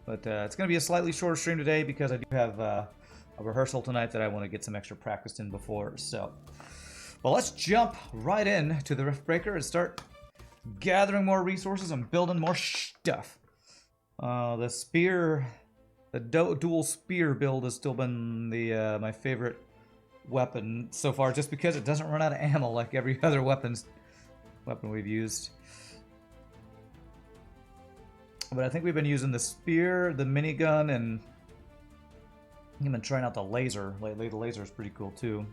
But it's going to be a slightly shorter stream today because I do have a rehearsal tonight that I want to get some extra practice in before. So, well, let's jump right in to the Riftbreaker and start gathering more resources and building more stuff. The spear, the dual spear build has still been the my favorite weapon so far, just because it doesn't run out of ammo like every other weapon we've used. But I think we've been using the spear, the minigun, and I've been trying out the laser lately. The laser is pretty cool too.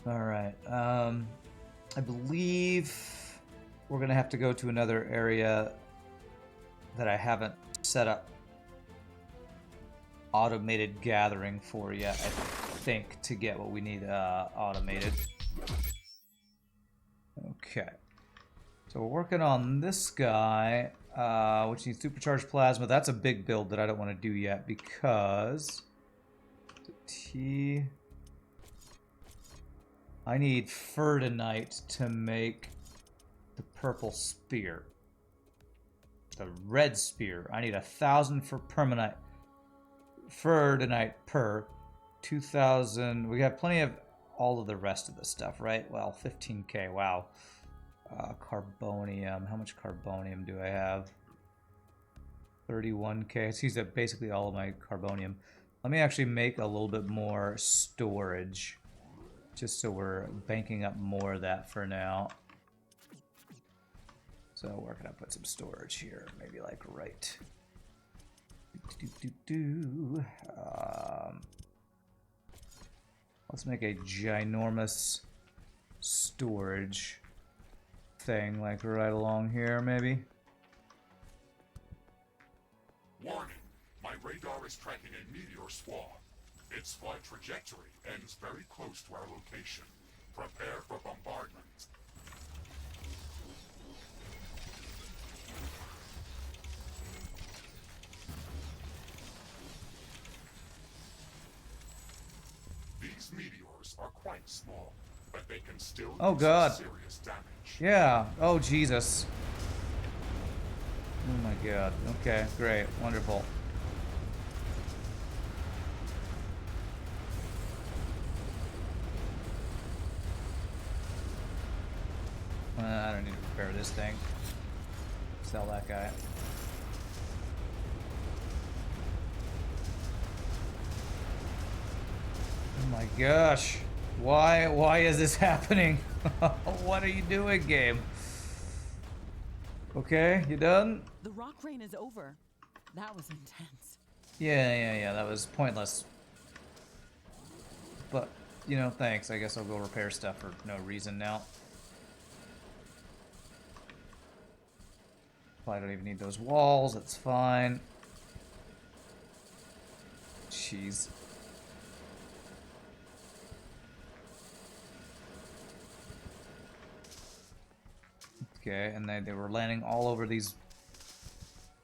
Alright, I believe we're gonna have to go to another area that I haven't set up automated gathering for yet, I think, to get what we need automated. Okay. So we're working on this guy, which needs supercharged plasma. That's a big build that I don't want to do yet because I need Ferdinite to make the purple spear. The red spear. I need 1,000 for permanite. Ferdinite per 2,000. We have plenty of all of the rest of the stuff, right? Well, 15k. Wow. Carbonium. How much carbonium do I have? 31k. It's used up basically all of my carbonium. Let me actually make a little bit more storage, just so we're banking up more of that for now. So where can I put some storage here? Maybe like right. Let's make a ginormous storage thing, like right along here, maybe. Warning! My radar is tracking a meteor swarm. Its flight trajectory ends very close to our location. Prepare for bombardment. These meteors are quite small, but they can still do some serious damage. Yeah. Oh, Jesus. Oh my god. Okay, great. Wonderful. I don't need to repair this thing. Sell that guy. Oh my gosh. Why is this happening? What are you doing, game? Okay, you done? The rock rain is over. That was intense. Yeah, that was pointless. But, you know, thanks. I guess I'll go repair stuff for no reason now. Probably don't even need those walls, that's fine. Jeez. Okay, and they were landing all over these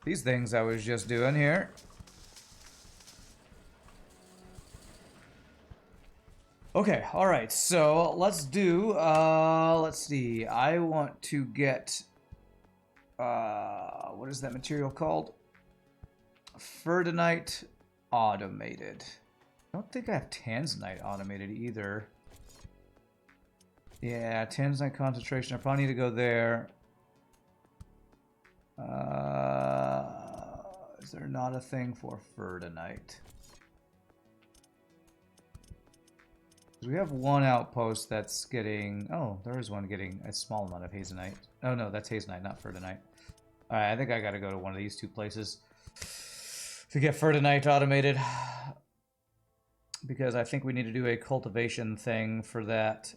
things I was just doing here. Okay, alright, so let's do, let's see, I want to get, what is that material called? Ferdinite automated. I don't think I have tanzanite automated either. Yeah, tanzanite concentration. I probably need to go there. Is there not a thing for Ferdinite? We have one outpost that's getting... Oh, there is one getting a small amount of hazenite. Oh no, that's hazenite, not Ferdinite. Alright, I think I gotta go to one of these two places to get Ferdinite automated. Because I think we need to do a cultivation thing for that.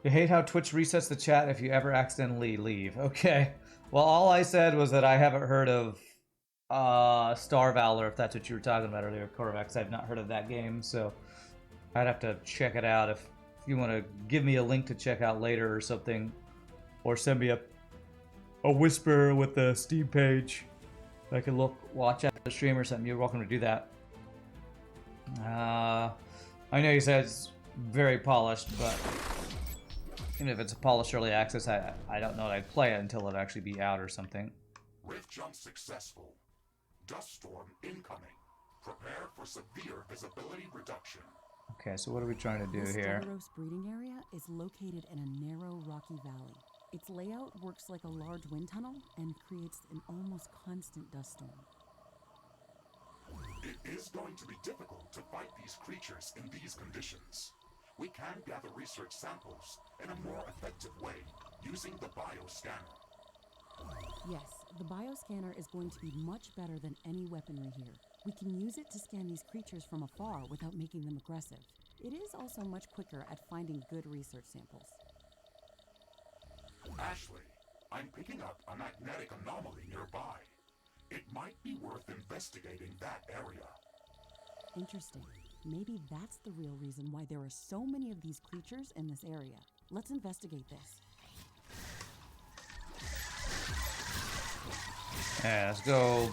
You hate how Twitch resets the chat if you ever accidentally leave. Okay. Well, all I said was that I haven't heard of Star Valor, if that's what you were talking about earlier, Korvax. I've not heard of that game, so I'd have to check it out. If you want to give me a link to check out later or something, or send me a whisper with the Steam page, I can watch after the stream or something, you're welcome to do that. I know you said it's very polished, but Even if it's a polished early access, I don't know that I'd play it until it actually be out or something. Rift jump successful. Dust storm incoming. Prepare for severe visibility reduction. Okay, so what are we trying to do This here? Doloros breeding area is located in a narrow rocky valley. Its layout works like a large wind tunnel and creates an almost constant dust storm. It is going to be difficult to fight these creatures in these conditions. We can gather research samples in a more effective way using the bioscanner. Yes, the bioscanner is going to be much better than any weaponry here. We can use it to scan these creatures from afar without making them aggressive. It is also much quicker at finding good research samples. Ashley, I'm picking up a magnetic anomaly nearby. It might be worth investigating that area. Interesting. Maybe that's the real reason why there are so many of these creatures in this area. Let's investigate this. Yeah, let's go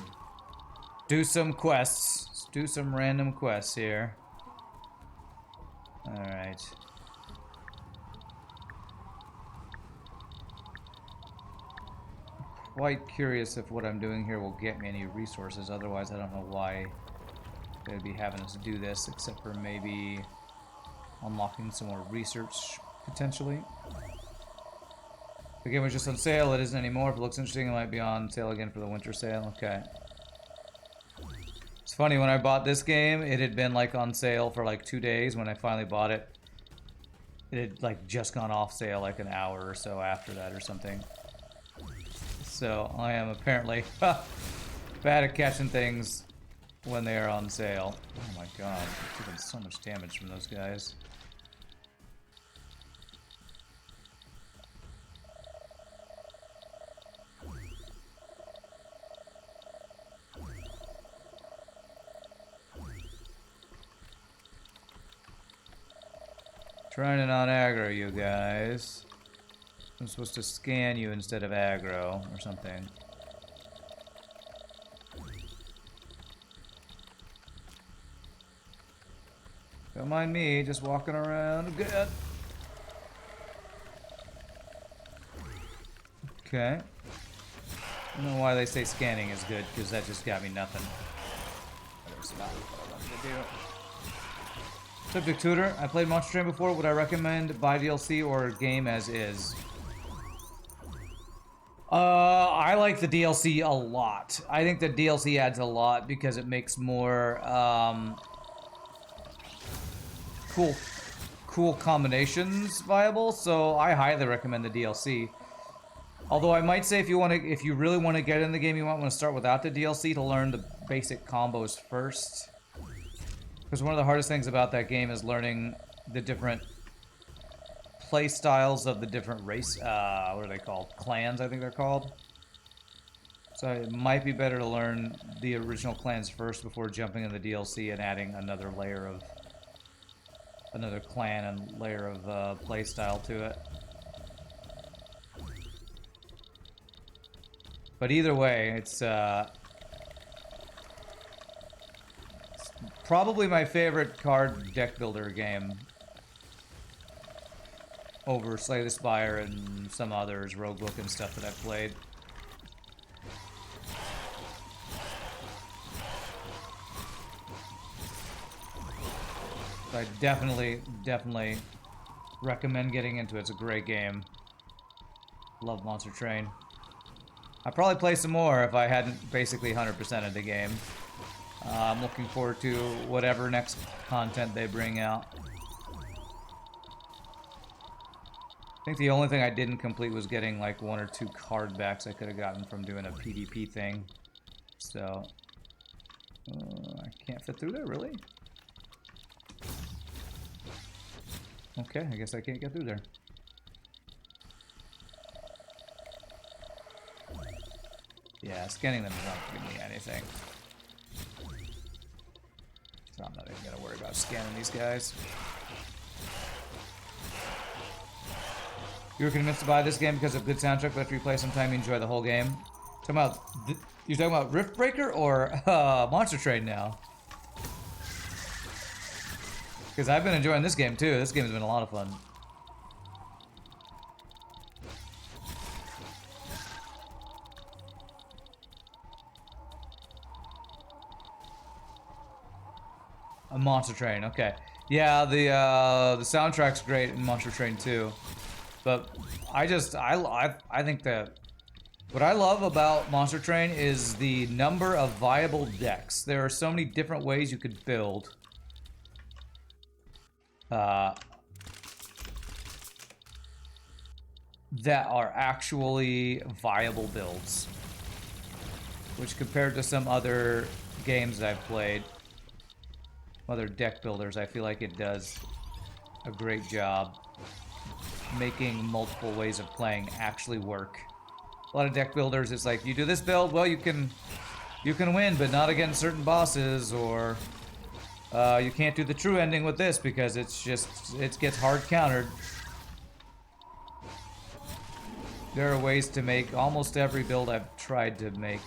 do some quests. Let's do some random quests here. Alright. Quite curious if what I'm doing here will get me any resources. Otherwise, I don't know why they'd be having us do this, except for maybe unlocking some more research, potentially. The game was just on sale. It isn't anymore. If it looks interesting, it might be on sale again for the winter sale. Okay. It's funny, when I bought this game, it had been like on sale for like 2 days. When I finally bought it, it had like just gone off sale like an hour or so after that or something. So I am apparently bad at catching things when they are on sale. Oh my god, I'm taking so much damage from those guys. Trying to not aggro you guys. I'm supposed to scan you instead of aggro or something. Don't mind me, just walking around. Good. Okay. I don't know why they say scanning is good, because that just got me nothing. That's not what I wanted to do. Subject Tutor, I played Monster Train before. Would I recommend buy DLC or game as is? I like the DLC a lot. I think the DLC adds a lot because it makes more cool combinations viable. So I highly recommend the DLC. Although I might say if you really want to get in the game, you might want to start without the DLC to learn the basic combos first. Because one of the hardest things about that game is learning the different play styles of the different race, what are they called? Clans, I think they're called. So it might be better to learn the original clans first before jumping in the DLC and adding another layer of, another clan and layer of play style to it. But either way, it's probably my favorite card deck builder game over Slay the Spire and some others, Roguebook and stuff that I've played. So I definitely recommend getting into it. It's a great game. Love Monster Train. I'd probably play some more if I hadn't basically 100%ed the game. I'm looking forward to whatever next content they bring out. I think the only thing I didn't complete was getting like 1 or 2 card backs I could have gotten from doing a PvP thing. So, I can't fit through there, really? Okay, I guess I can't get through there. Yeah, scanning them is not giving me anything. So I'm not even gonna worry about scanning these guys. You were convinced to buy this game because of good soundtrack, but after you play sometime, you enjoy the whole game. You're talking about Riftbreaker or Monster Train now? Because I've been enjoying this game too. This game has been a lot of fun. A Monster Train, okay. Yeah, the soundtrack's great in Monster Train 2. But I think that what I love about Monster Train is the number of viable decks. There are so many different ways you could build. That are actually viable builds. Which compared to some other games that I've played, other deck builders, I feel like it does a great job making multiple ways of playing actually work. A lot of deck builders, it's like, you do this build, well, you can win, but not against certain bosses, or you can't do the true ending with this because it gets hard countered. There are ways to make almost every build I've tried to make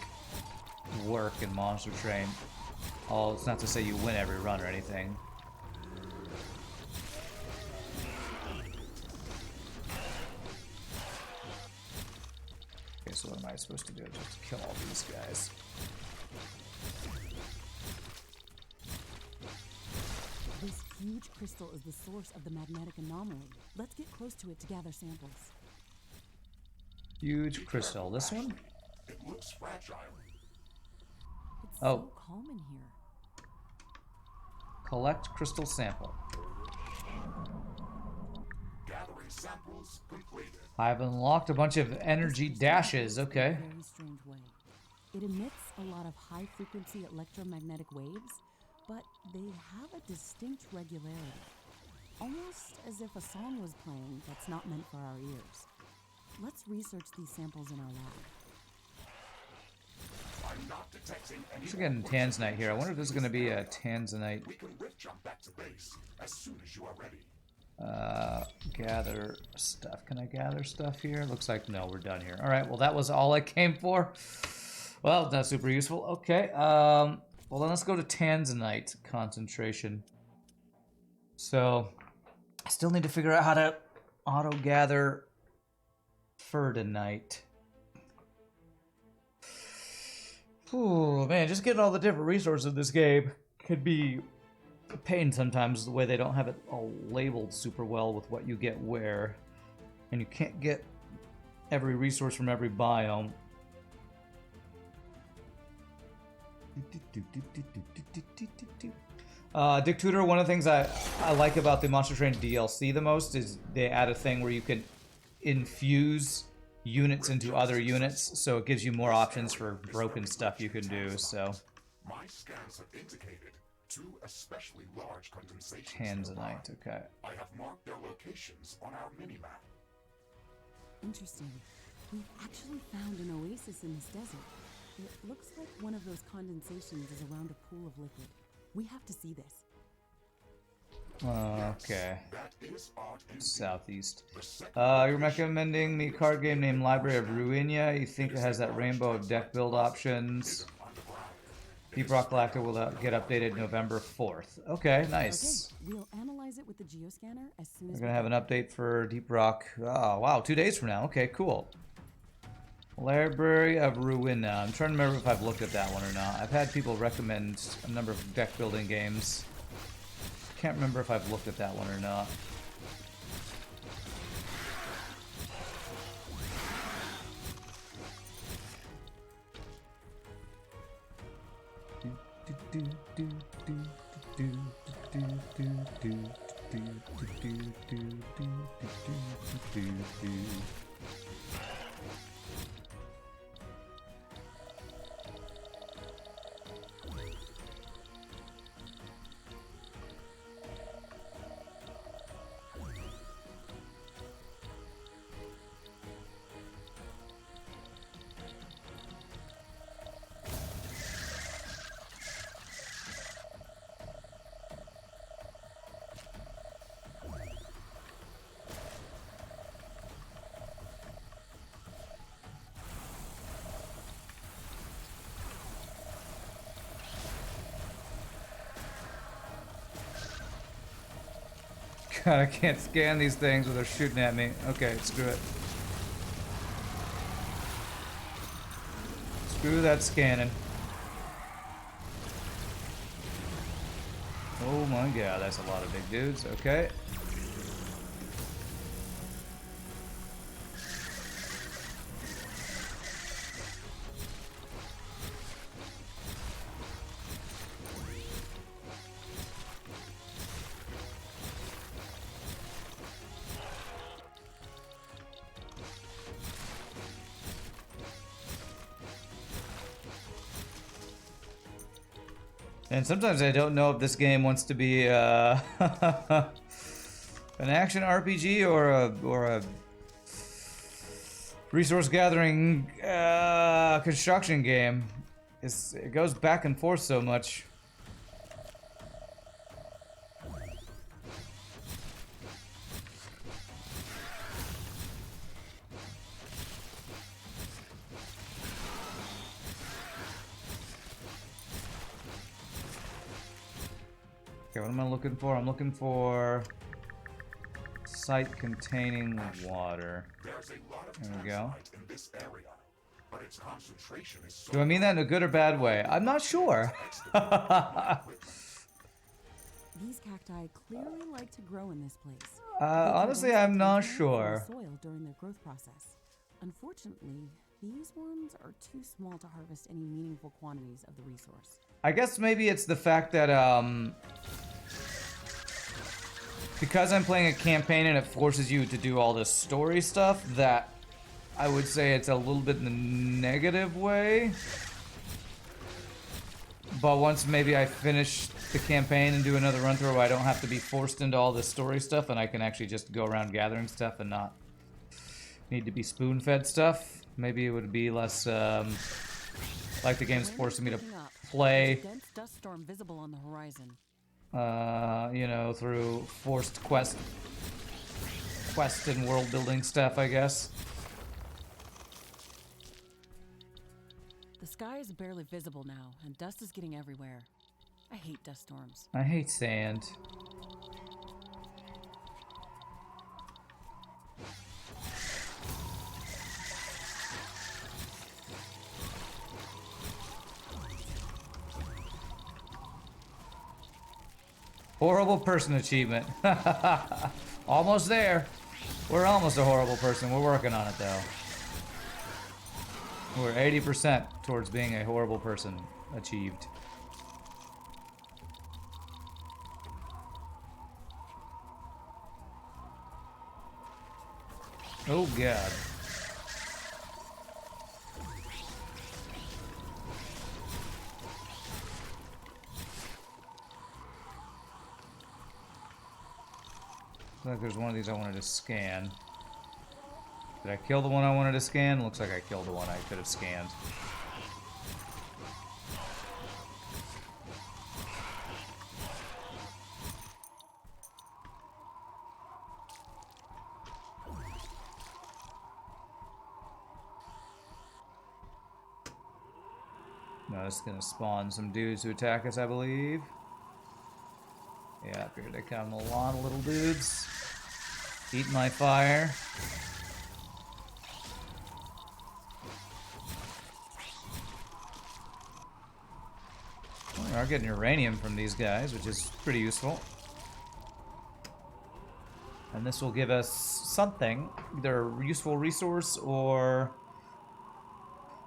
work in Monster Train. Oh, it's not to say you win every run or anything. Okay, so what am I supposed to do? Just kill all these guys. This huge crystal is the source of the magnetic anomaly. Let's get close to it to gather samples. Huge crystal. This one? It looks fragile. It's so calm in here. Collect crystal sample. Gathering samples completed. I've unlocked a bunch of energy dashes. Okay. In a very strange way. It emits a lot of high-frequency electromagnetic waves, but they have a distinct regularity. Almost as if a song was playing that's not meant for our ears. Let's research these samples in our lab. I'm not detecting any. Let's get in Tanzanite here. I wonder if this is going to be a Tanzanite. We can rift jump back to base as soon as you are ready. Gather stuff. Can I gather stuff here? Looks like no, we're done here. All right, well, that was all I came for. Well, that's super useful. Okay, well, then let's go to Tanzanite concentration. So, I still need to figure out how to auto-gather Ferdanite. Ooh, man, just getting all the different resources in this game could be a pain sometimes, the way they don't have it all labeled super well with what you get where. And you can't get every resource from every biome. Dick Tudor, one of the things I like about the Monster Train DLC the most is they add a thing where you can infuse units into other units, so it gives you more options for broken stuff you can do. So My scans have indicated 2 especially large condensations. Tanzanite, okay. I have marked their locations on our mini-map. Interesting. We've actually found an oasis in this desert. It looks like one of those condensations is around a pool of liquid. We have to see this. Okay. That is art indeed. Southeast. The second You're recommending me a card game named Library of Ruinia. You think it has that rainbow of deck build options? underground. Deep Rock Galactic will get updated November 4th. Okay, nice. Okay, we'll analyze it with the geoscanner as soon as We're gonna have an update for Deep Rock. Oh, wow, 2 days from now. Okay, cool. Library of Ruina. I'm trying to remember if I've looked at that one or not. I've had people recommend a number of deck building games. Can't remember if I've looked at that one or not. God, I can't scan these things without shooting at me. Okay, screw it. Screw that scanning. Oh my god, that's a lot of big dudes. Okay. And sometimes I don't know if this game wants to be an action RPG or a resource gathering construction game. It goes back and forth so much. Okay, what am I looking for? I'm looking for site containing water. There's a lot of There we go. tanzanite in this area, but its concentration is so Do I mean that in a good or bad way? I'm not sure. These cacti clearly like to grow in this place. Honestly, I'm not sure. Soil during their growth process. Unfortunately, these ones are too small to harvest any meaningful quantities of the resource. I guess maybe it's the fact that because I'm playing a campaign and it forces you to do all this story stuff, that I would say it's a little bit in the negative way. But once maybe I finish the campaign and do another run through, I don't have to be forced into all this story stuff, and I can actually just go around gathering stuff and not need to be spoon-fed stuff. Maybe it would be less like the game's forcing me to play, Dense dust storm visible on the horizon. you know, through forced quest and world building stuff, I guess. The sky is barely visible now, and dust is getting everywhere. I hate dust storms. I hate sand. Horrible person achievement. Almost there. We're almost a horrible person. We're working on it though. We're 80% towards being a horrible person achieved. Oh god. Looks like there's one of these I wanted to scan. Did I kill the one I wanted to scan? Looks like I killed the one I could have scanned. No, this is gonna spawn some dudes to attack us, I believe. Yeah, here they come, a lot of little dudes. Eating my fire. We are getting uranium from these guys, which is pretty useful. And this will give us something, either a useful resource or...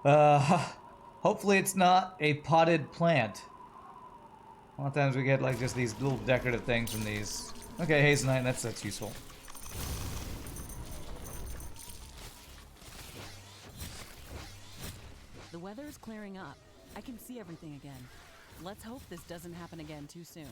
hopefully it's not a potted plant. A lot of times we get like just these little decorative things from these. Okay, hazelnut, that's useful. The weather is clearing up. I can see everything again. Let's hope this doesn't happen again too soon.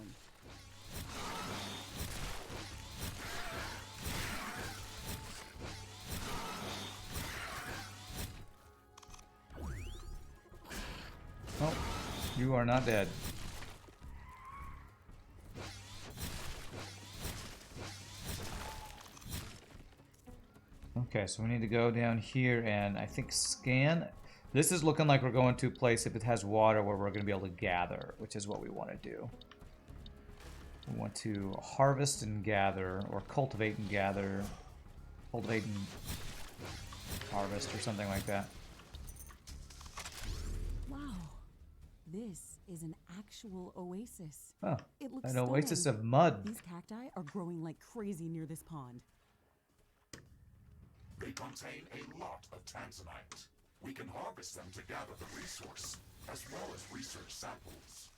Oh, you are not dead. Okay, so we need to go down here and I think scan. This is looking like we're going to a place if it has water where we're going to be able to gather, which is what we want to do. We want to harvest and gather, or cultivate and gather. Cultivate and harvest, or something like that. Wow, this is an actual oasis. Oh, It looks an oasis stunning. of mud. These cacti are growing like crazy near this pond. They contain a lot of tanzanite. We can harvest them to gather the resource, as well as research samples.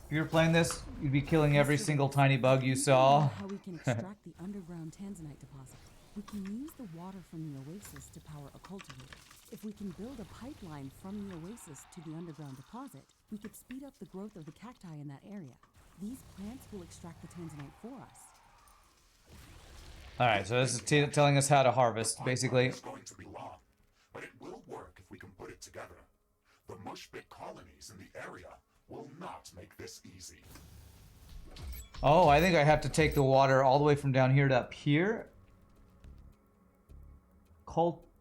If you were playing this, you'd be killing every Mr. single Bates, tiny bug you do know saw. how we can extract the underground tanzanite deposit? We can use the water from the oasis to power a cultivator. If we can build a pipeline from the oasis to the underground deposit, we could speed up the growth of the cacti in that area. These plants will extract the tanzanite for us. Alright, so this is telling us how to harvest, basically. It's going to be long, but it will work if we can put it together. The mushbit colonies in the area will not make this easy. Oh, I think I have to take the water all the way from down here to up here.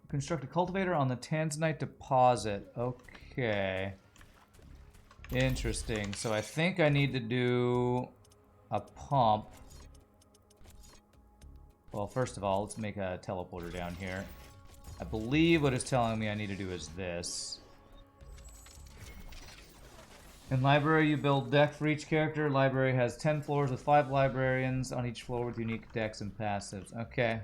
Construct a cultivator on the tanzanite deposit. Okay. Interesting. So I think I need to do a pump. Well, first of all, let's make a teleporter down here. I believe what it's telling me I need to do is this. In library, you build deck for each character. Library has 10 floors with 5 librarians on each floor with unique decks and passives. Okay.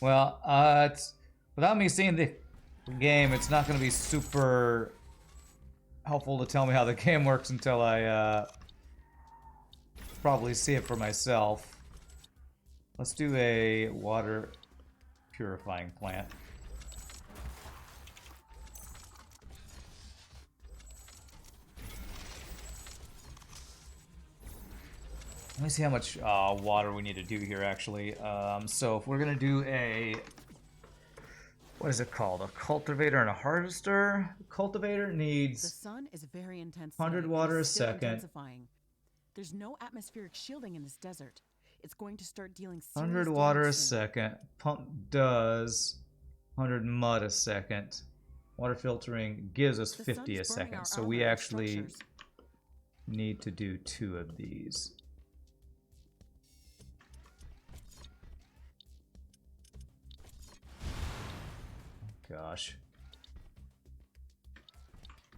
Well, it's without me seeing the game, it's not going to be super helpful to tell me how the game works until I probably see it for myself. Let's do a water purifying plant. Let me see how much water we need to do here, actually. So if we're going to do a... What is it called? A cultivator and a harvester? Cultivator The needs sun is very intense. 100 today, and water a it's still second. intensifying. There's no atmospheric shielding in this desert. It's going to start dealing serious 100 water a damage soon. second. Pump does 100 mud a second. Water filtering gives us The 50 a sun's burning our second. So we armor and actually structures. need to do 2 of these. Gosh.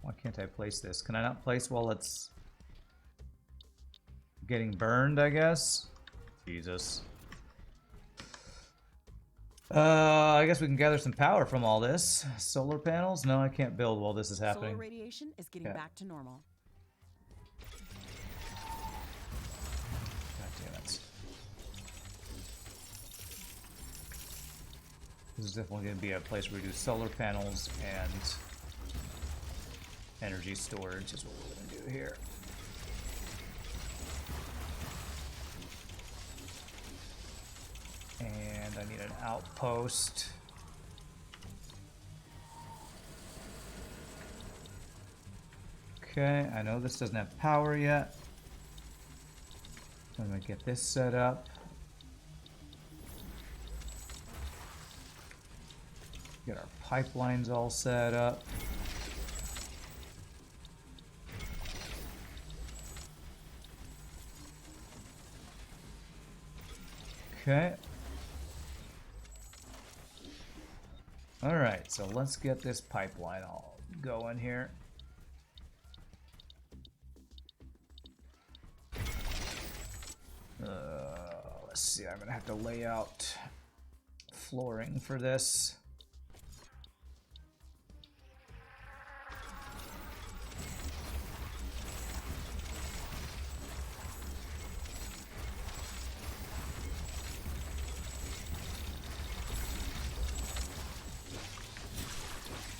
Why can't I place this? Can I not place while it's getting burned, I guess? Jesus. I guess we can gather some power from all this. Solar panels? No, I can't build while this is happening. Solar radiation is getting Yeah. back to normal. God damn it. This is definitely going to be a place where we do solar panels and energy storage is what we're going to do here. And I need an outpost. Okay, I know this doesn't have power yet. I'm going to get this set up. Get our pipelines all set up. Okay. All right, so let's get this pipeline all going here. Let's see, I'm gonna have to lay out flooring for this.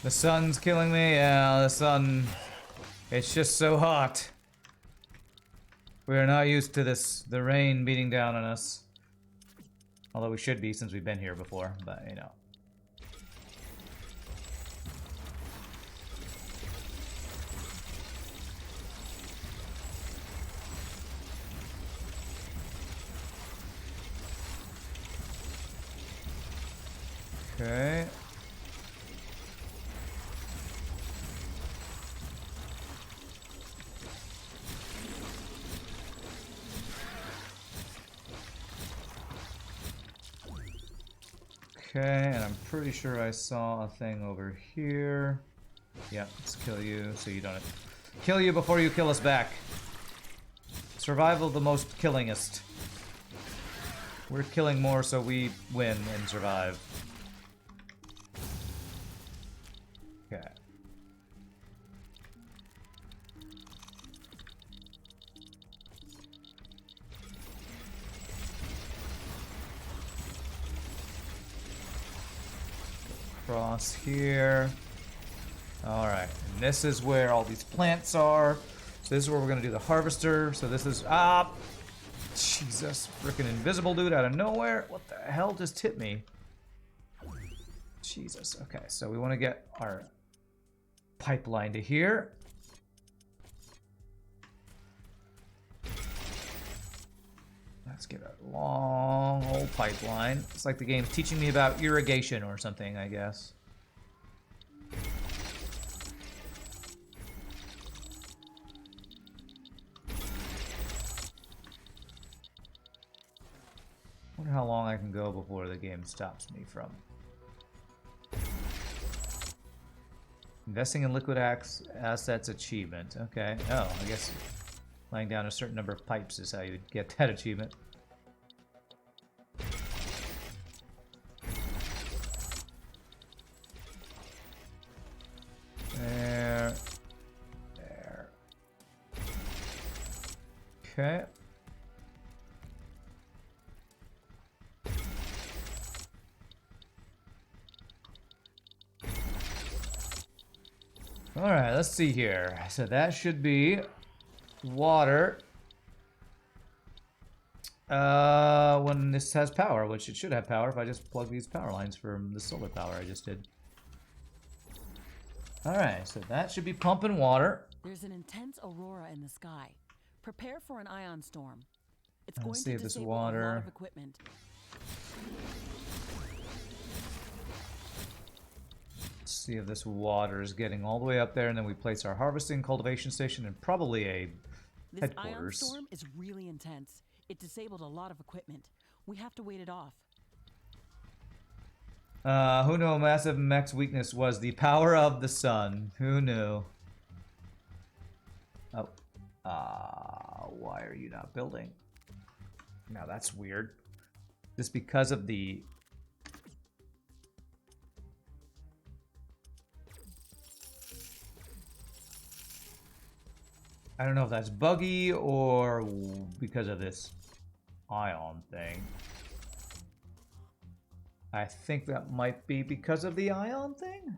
The sun's killing me. Yeah, the sun. It's just so hot. We are not used to this, the rain beating down on us. Although we should be since we've been here before, but you know. Okay. Okay, and I'm pretty sure I saw a thing over here. Yep, let's kill you so you don't Kill you before you kill us back. Survival the most killingest. We're killing more so we win and survive. Okay. Cross here. Alright, and this is where all these plants are. So this is where we're gonna do the harvester. So this is Jesus, freaking invisible dude out of nowhere. What the hell just hit me? Jesus. Okay, so we want to get our pipeline to here. Let's get a long old pipeline. It's like the game's teaching me about irrigation or something, I guess. Wonder how long I can go before the game stops me from. Investing in liquid assets achievement. Okay. Oh, I guess laying down a certain number of pipes is how you get that achievement. There. There. Okay. Alright, let's see here. So that should be water. When this has power, which it should have power if I just plug these power lines from the solar power I just did. Alright, so that should be pumping water. There's an intense aurora in the sky. Prepare for an ion storm. It's Let's going see to if this disable a water- lot of equipment. Let's see if this water is getting all the way up there, and then we place our harvesting cultivation station and probably a This ion headquarters. storm is really intense. It disabled a lot of equipment. We have to wait it off. Who knew a massive mech's weakness was the power of the sun? Who knew? Oh. Why are you not building? Now that's weird. Just because of the... I don't know if that's buggy or because of this ion thing. I think that might be because of the ion thing?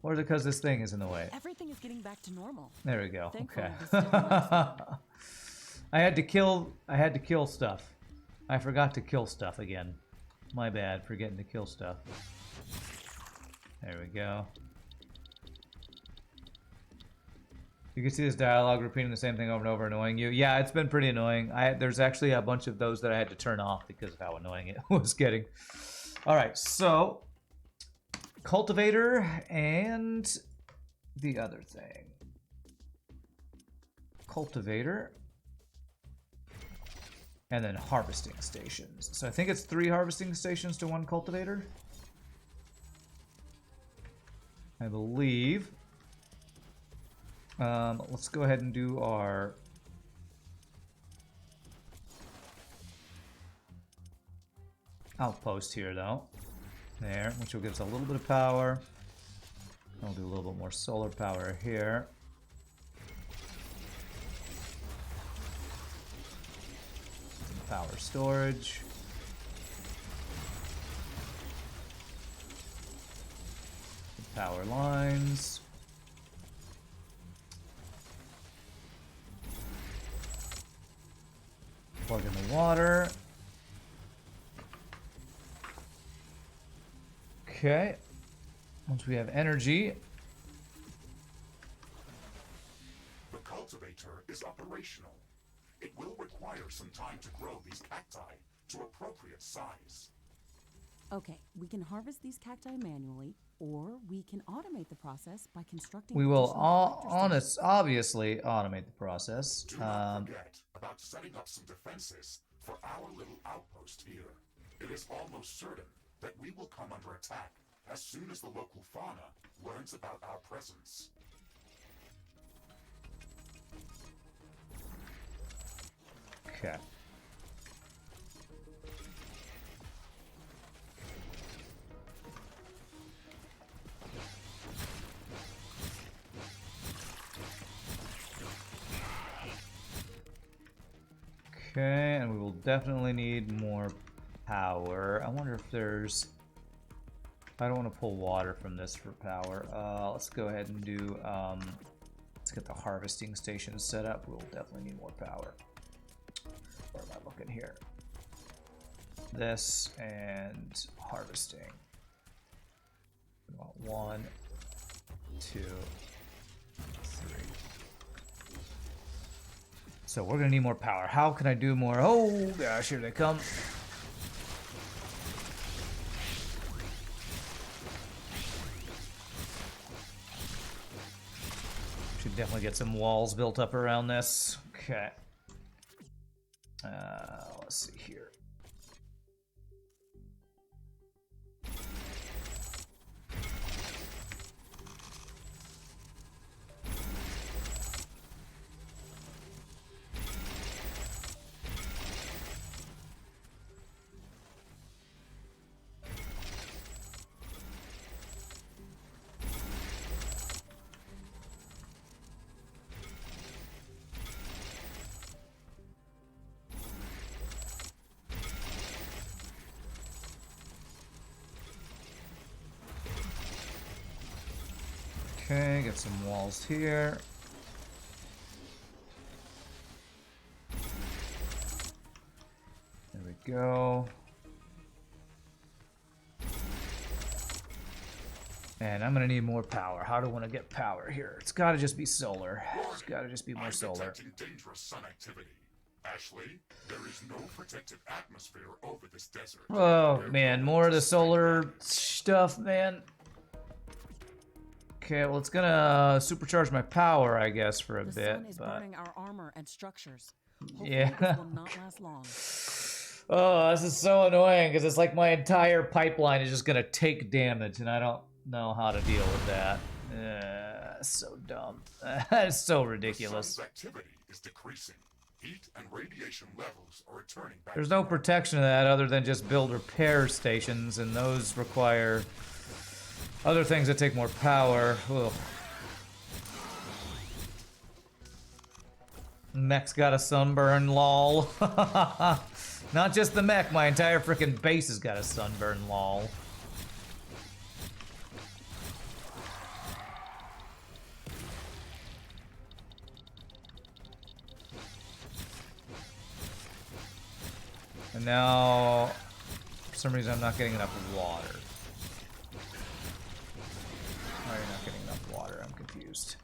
Or because this thing is in the way? Everything is getting back to normal. There we go. Thankfully, Okay. this still works. I had to kill stuff. I forgot to kill stuff again. My bad, forgetting to kill stuff. There we go. You can see this dialogue repeating the same thing over and over, annoying you. Yeah, it's been pretty annoying. There's actually a bunch of those that I had to turn off because of how annoying it was getting. All right, so cultivator and the other thing. Cultivator and then harvesting stations. So I think it's 3 harvesting stations to 1 cultivator. I believe. Let's go ahead and do our outpost here, though. There, which will give us a little bit of power. I'll do a little bit more solar power here. Some power storage. Some power lines. Plug in the water. Okay. Once we have energy. The cultivator is operational. It will require some time to grow these cacti to appropriate size. Okay, we can harvest these cacti manually, or we can automate the process by constructing. We will additional collector stations. obviously automate the process. Do not forget about setting up some defenses for our little outpost here. It is almost certain that we will come under attack as soon as the local fauna learns about our presence. Okay. Okay, and we will definitely need more power. I wonder if there's... I don't want to pull water from this for power. Let's go ahead and do... let's get the harvesting station set up. We'll definitely need more power. Where am I looking here? This and harvesting. We want 1, 2, 3. So we're gonna need more power. How can I do more? Oh gosh, here they come. Should definitely get some walls built up around this. Okay. Let's see here. Okay, get some walls here. There we go. And I'm gonna need more power. How do I want to get power here? It's gotta just be solar. It's gotta just be more solar. Dangerous sun activity. Ashley, there is no protected atmosphere over this desert. Oh man, more of the solar stuff, man. Okay, well, it's gonna supercharge my power, I guess, for a bit. The sun is but... burning our armor and structures. Hopefully Yeah. this will not last long. Oh, this is so annoying because it's like my entire pipeline is just gonna take damage, and I don't know how to deal with that. So dumb. It's so ridiculous. The sun's activity is decreasing. Heat and radiation levels are returning back. There's no protection of that other than just build repair stations, and those require other things that take more power. Ugh. Mech's got a sunburn, lol. Not just the mech, my entire freaking base has got a sunburn, lol. And now, for some reason, I'm not getting enough water. Why are you not getting enough water? I'm confused.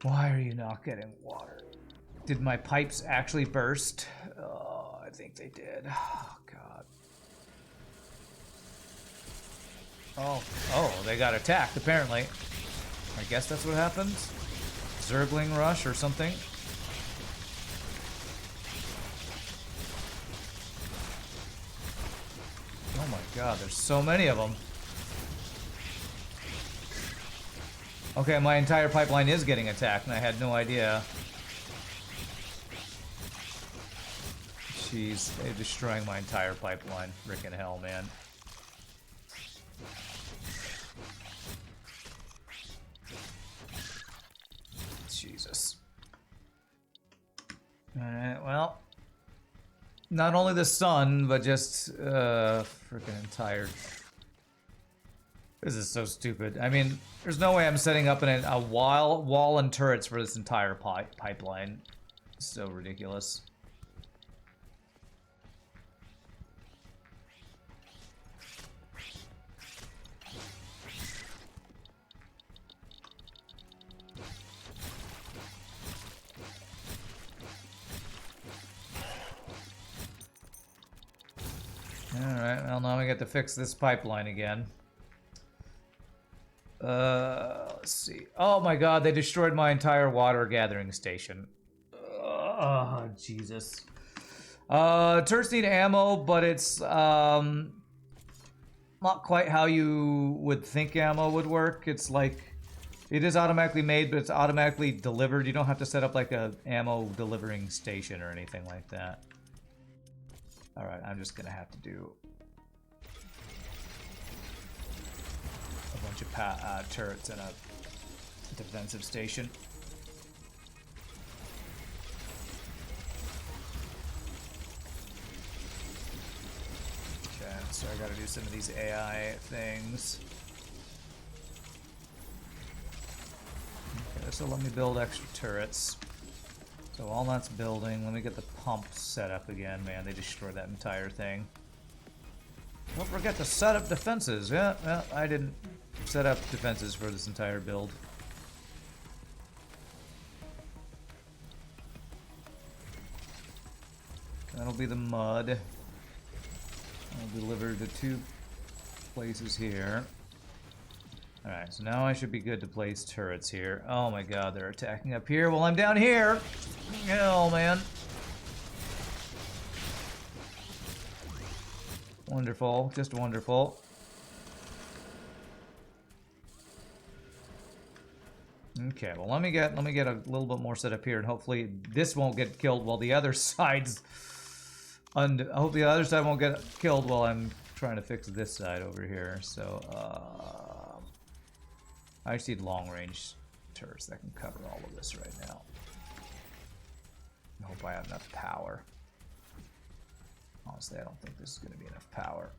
Why are you not getting water? Did my pipes actually burst? Oh, I think they did. Oh, God. Oh, they got attacked, apparently. I guess that's what happens. Zergling rush or something. Oh my God, there's so many of them. Okay, my entire pipeline is getting attacked, and I had no idea. Jeez, they're destroying my entire pipeline. Frickin' hell, man. Jesus. Alright, well. Not only the sun, but just, freaking entire... This is so stupid. I mean, there's no way I'm setting up a wall and turrets for this entire pipeline. It's so ridiculous. Alright, well now we get to fix this pipeline again. Let's see. Oh my God, they destroyed my entire water gathering station. Oh, Jesus. Turrets need ammo, but it's, not quite how you would think ammo would work. It's like, it is automatically made, but it's automatically delivered. You don't have to set up like a ammo delivering station or anything like that. Alright, I'm just gonna have to do a bunch of turrets and a defensive station. Okay, so I gotta do some of these AI things. Okay, this will let me build extra turrets. So while that's building, let me get the pump set up again. Man, they destroyed that entire thing. Don't forget to set up defenses. Yeah, I didn't set up defenses for this entire build. That'll be the mud. I'll deliver to 2 places here. Alright, so now I should be good to place turrets here. Oh my god, they're attacking up here while I'm down here! Hell, man. Wonderful, just wonderful. Okay, well let me get a little bit more set up here, and hopefully this won't get killed while the other side's... I hope the other side won't get killed while I'm trying to fix this side over here. So, I just need long-range turrets that can cover all of this right now. I hope I have enough power. Honestly, I don't think this is going to be enough power.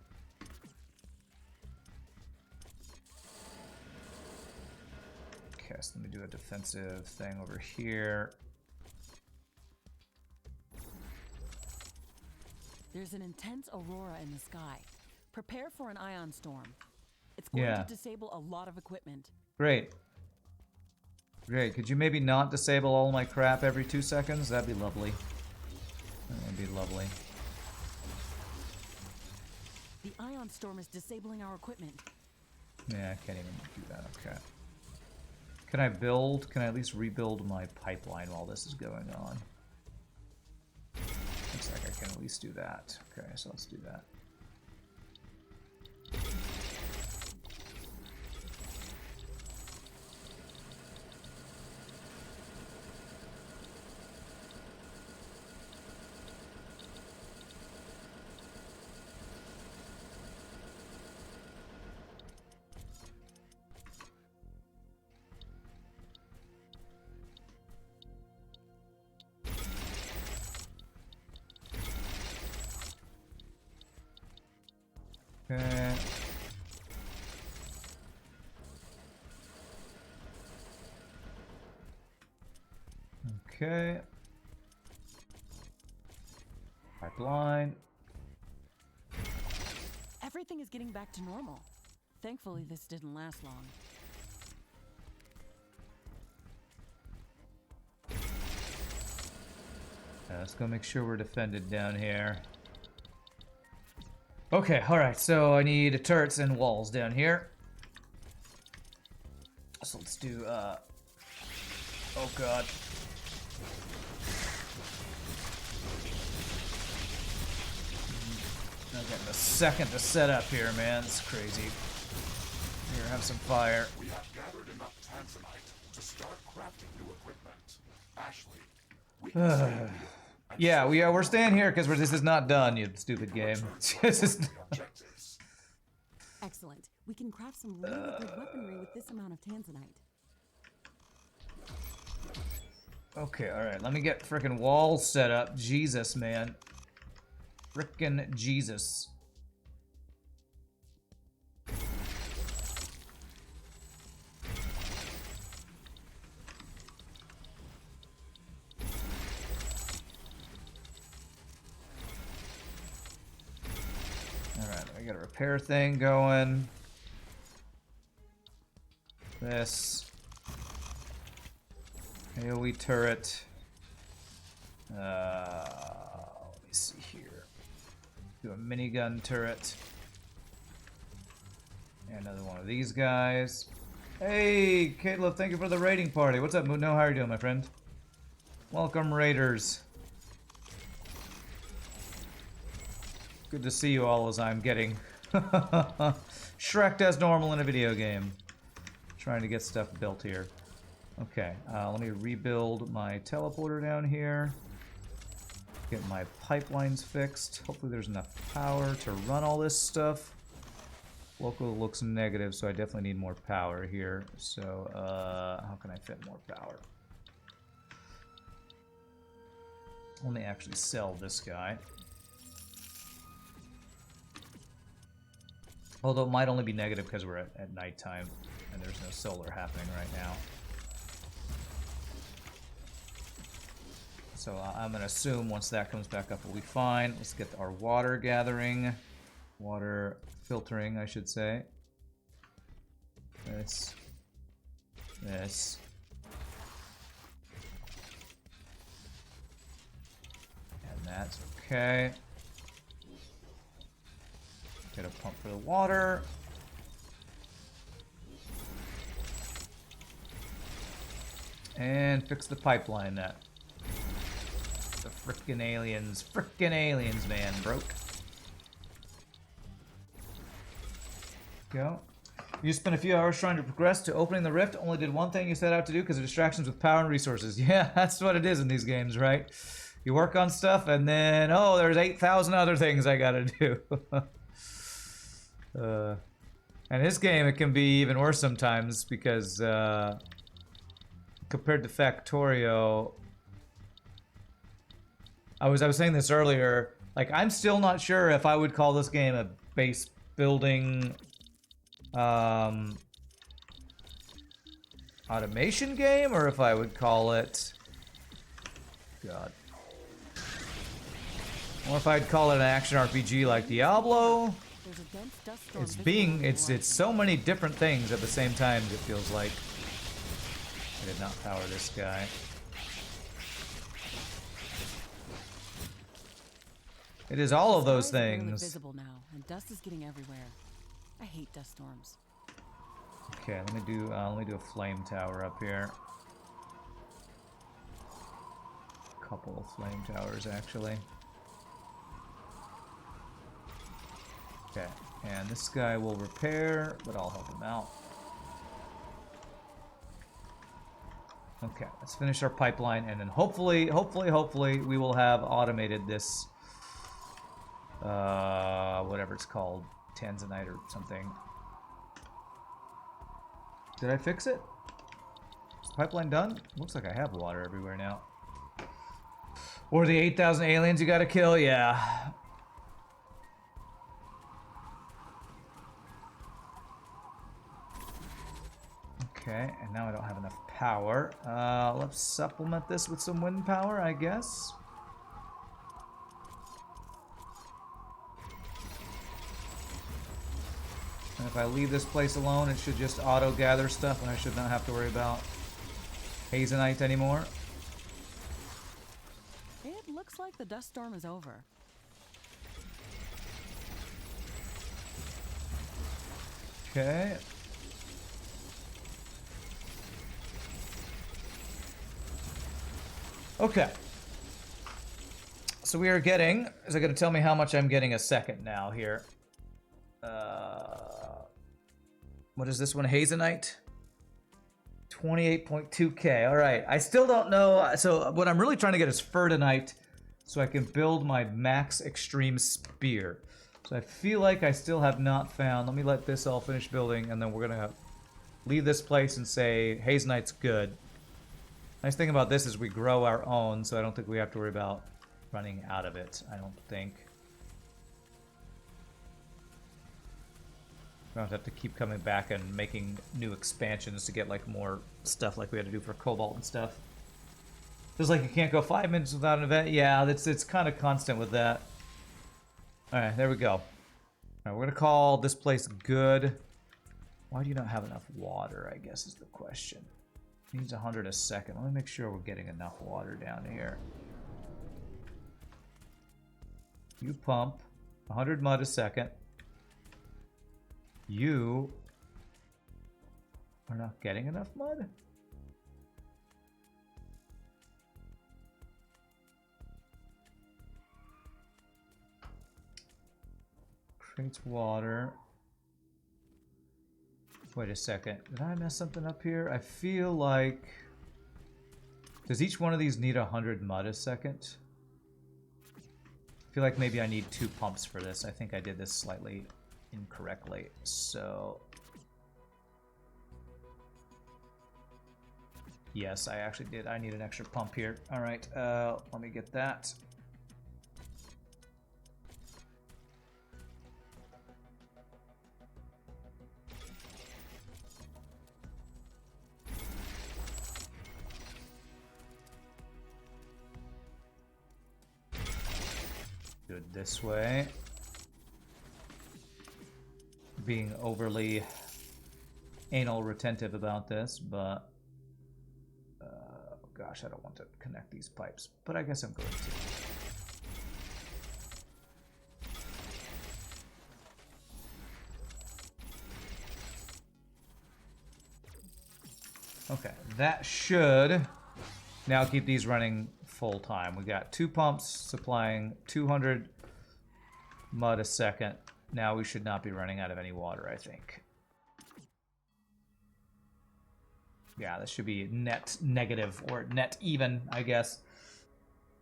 Okay, so let me do a defensive thing over here. There's an intense aurora in the sky. Prepare for an ion storm. It's going to disable a lot of equipment. Great. Great. Could you maybe not disable all my crap every 2 seconds? That'd be lovely. That would be lovely. The ion storm is disabling our equipment. Yeah, I can't even do that. Okay. Can I build? Can I at least rebuild my pipeline while this is going on? Looks like I can at least do that. Okay, so let's do that. Okay. Okay. Pipeline. Everything is getting back to normal. Thankfully, this didn't last long. Let's go make sure we're defended down here. Okay, alright, so I need turrets and walls down here. So let's do, oh god. I'm getting a second to set up here, man. It's crazy. Here, have some fire. We have gathered enough tanzanite to start crafting new equipment. Ashley, we can stay here. Yeah, we're staying here because this is not done, you stupid game. This is Excellent. We can craft some really good weaponry with this amount of tanzanite. Okay, alright, let me get frickin' walls set up. Jesus, man. Frickin' Jesus. Alright, I got a repair thing going. This. AoE turret. Let me see here. Do a minigun turret. And another one of these guys. Hey, Caleb, thank you for the raiding party. What's up, Muno? How are you doing, my friend? Welcome, raiders. Good to see you all as I'm getting Shrek does normal in a video game. Trying to get stuff built here. Okay, let me rebuild my teleporter down here. Get my pipelines fixed. Hopefully there's enough power to run all this stuff. Local looks negative, so I definitely need more power here. So, how can I fit more power? Let me actually sell this guy. Although it might only be negative because we're at nighttime and there's no solar happening right now. So I'm going to assume once that comes back up, we'll be fine. Let's get our water gathering. Water filtering, I should say. This. This. And that's okay. Get a pump for the water. And fix the pipeline that the frickin' aliens, man, broke. Go. You spent a few hours trying to progress to opening the rift, only did one thing you set out to do because of distractions with power and resources. Yeah, that's what it is in these games, right? You work on stuff and then, oh, there's 8,000 other things I gotta do. And this game, it can be even worse sometimes because compared to Factorio, I was saying this earlier, like I'm still not sure if I would call this game a base building automation game, or if I would call it, God, or if I'd call it an action RPG like Diablo. It's so many different things at the same time, it feels like. I did not power this guy. It is all of those things. Visible now, and dust is getting everywhere. I hate dust storms. Okay, let me do a flame tower up here. A couple of flame towers actually. Okay, and this guy will repair, but I'll help him out. Okay, let's finish our pipeline, and then hopefully, we will have automated this, whatever it's called, Tanzanite or something. Did I fix it? Is the pipeline done? Looks like I have water everywhere now. Or the 8,000 aliens you gotta kill? Yeah. Okay, and now I don't have enough power. Let's supplement this with some wind power, I guess. And if I leave this place alone, it should just auto-gather stuff, and I should not have to worry about Hazenite anymore. It looks like the dust storm is over. Okay. Okay. So we are getting, is it going to tell me how much I'm getting a second now here? What is this one? Hazenite? 28.2k. All right. I still don't know. So what I'm really trying to get is Fertinite so I can build my max extreme spear. So I feel like I still have not found. Let me let this all finish building, and then we're going to leave this place and say Hazenite's good. Nice thing about this is we grow our own, so I don't think we have to worry about running out of it. I don't think. We don't have to keep coming back and making new expansions to get like more stuff like we had to do for Cobalt and stuff. Just like you can't go 5 minutes without an event. Yeah, it's kind of constant with that. All right, there we go. All right, we're gonna call this place good. Why do you not have enough water, I guess is the question. It needs 100 a second. Let me make sure we're getting enough water down here. You pump 100 mud a second. You are not getting enough mud? Creates water. Wait a second. Did I mess something up here? I feel like... Does each one of these need 100 mud a second? I feel like maybe I need 2 pumps for this. I think I did this slightly incorrectly. So... Yes, I actually did. I need an extra pump here. Alright, let me get that. Do it this way. Being overly anal retentive about this, but gosh, I don't want to connect these pipes, but I guess I'm going to. Okay, that should now keep these running full time. We got 2 pumps supplying 200 mud a second. Now we should not be running out of any water, I think. Yeah, this should be net negative or net even, I guess.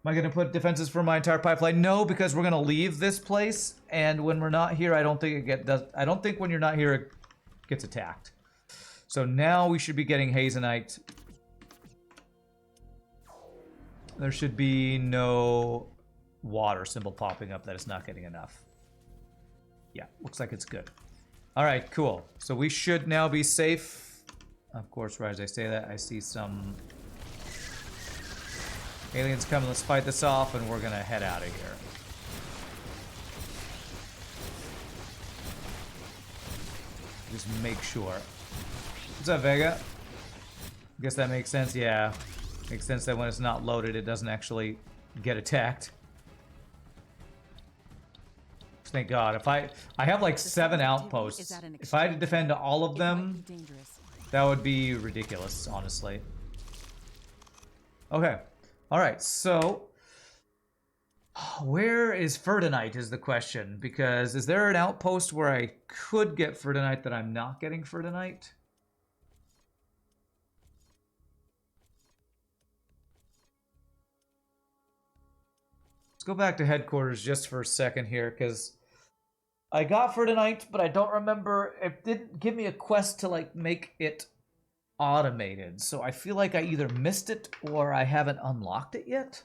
Am I going to put defenses for my entire pipeline? No, because we're going to leave this place, and when we're not here, I don't think I don't think when you're not here it gets attacked. So now we should be getting Hazenite. There should be no water symbol popping up that it's not getting enough. Yeah, looks like it's good. All right, cool. So we should now be safe. Of course, right as I say that, I see some aliens coming. Let's fight this off, and we're gonna head out of here. Just make sure. What's up, Vega? Guess that makes sense. Yeah, makes sense that when it's not loaded, it doesn't actually get attacked. Thank God. If I have like 7 outposts. If I had to defend all of them, that would be ridiculous, honestly. Okay. Alright, so... Where is Ferdinite is the question. Because is there an outpost where I could get Ferdinite that I'm not getting Ferdinite? Let's go back to headquarters just for a second here, because... I got Ferdinite, but I don't remember. It didn't give me a quest to, like, make it automated. So I feel like I either missed it or I haven't unlocked it yet.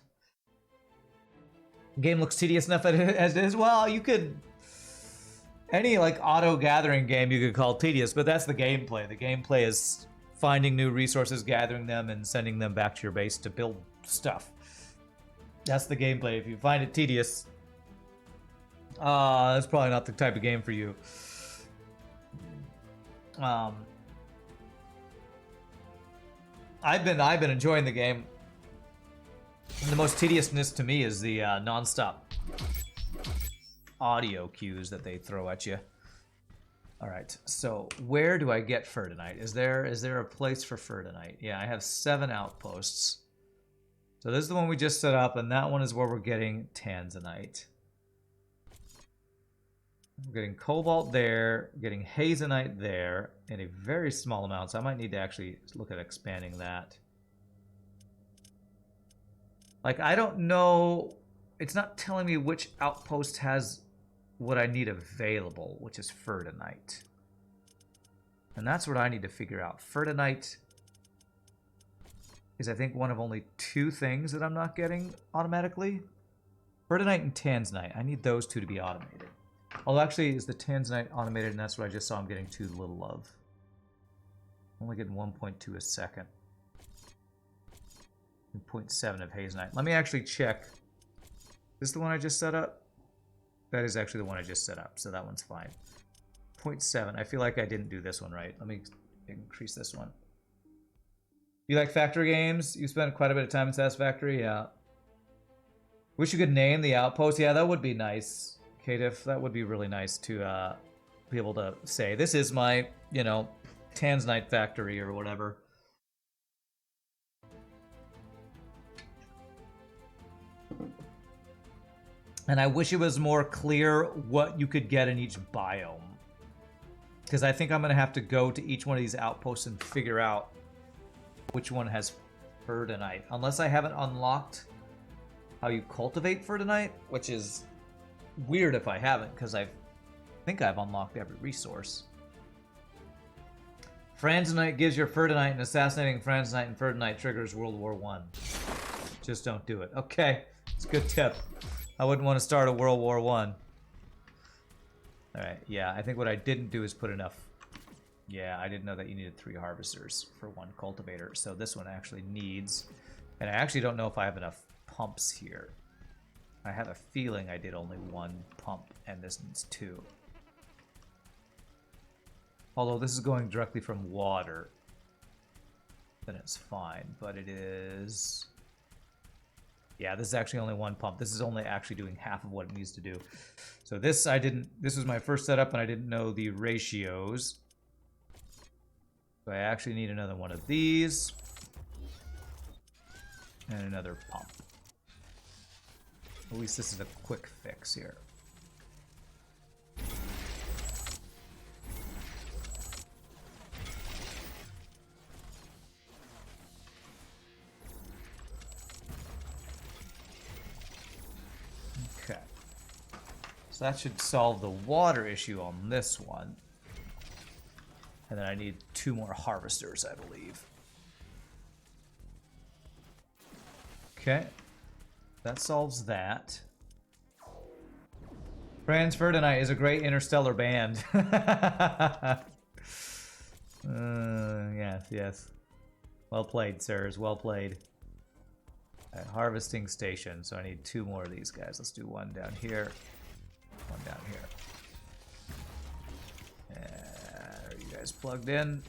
The game looks tedious enough as it is. Well, you could... Any, like, auto-gathering game you could call tedious, but that's the gameplay. The gameplay is finding new resources, gathering them, and sending them back to your base to build stuff. That's the gameplay. If you find it tedious... that's probably not the type of game for you. I've been enjoying the game. The most tediousness to me is the non-stop audio cues that they throw at you. All right, so where do I get Ferdinite? Is there a place for Ferdinite? Yeah, I have 7 outposts. So this is the one we just set up, and that one is where we're getting Tanzanite. We're getting Cobalt there, getting Hazenite there, in a very small amount, so I might need to actually look at expanding that. Like, I don't know... It's not telling me which outpost has what I need available, which is Ferdinite. And that's what I need to figure out. Ferdinite is, I think, one of only 2 things that I'm not getting automatically. Ferdinite and Tanzanite. I need those 2 to be automated. Although, actually, is the Tanzanite automated, and that's what I just saw I'm getting too little of. I'm only getting 1.2 a second. 0.7 of Hazenite. Let me actually check. Is this the one I just set up? That is actually the one I just set up, so that one's fine. 0.7. I feel like I didn't do this one right. Let me increase this one. You like factory games? You spent quite a bit of time in Satisfactory? Yeah. Wish you could name the outpost. Yeah, that would be nice. Katif, that would be really nice to be able to say, this is my, you know, Tanzanite factory or whatever. And I wish it was more clear what you could get in each biome. Because I think I'm going to have to go to each one of these outposts and figure out which one has Ferdinite. Unless I haven't unlocked how you cultivate Ferdinite, which is weird if I haven't, because I think I've unlocked every resource. Franzonite gives your Ferdinite, and assassinating Franzonite and Ferdinite triggers World War I. Just don't do it. Okay, it's a good tip. I wouldn't want to start a World War I. Alright, yeah, I think what I didn't do is put enough... Yeah, I didn't know that you needed 3 harvesters for 1 cultivator, so this one actually needs... And I actually don't know if I have enough pumps here. I have a feeling I did only 1 pump, and this needs 2. Although this is going directly from water, then it's fine, but it is... Yeah, this is actually only 1 pump. This is only actually doing half of what it needs to do. So this I didn't... This was my first setup, and I didn't know the ratios. So I actually need another one of these. And another pump. At least this is a quick fix here. Okay. So that should solve the water issue on this one. And then I need 2 more harvesters, I believe. Okay. That solves that. Franz Ferdinite is a great interstellar band. Yes, yes. Well played, sirs. Well played. Right, harvesting station. So I need 2 more of these guys. Let's do 1 down here. 1 down here. Are you guys plugged in?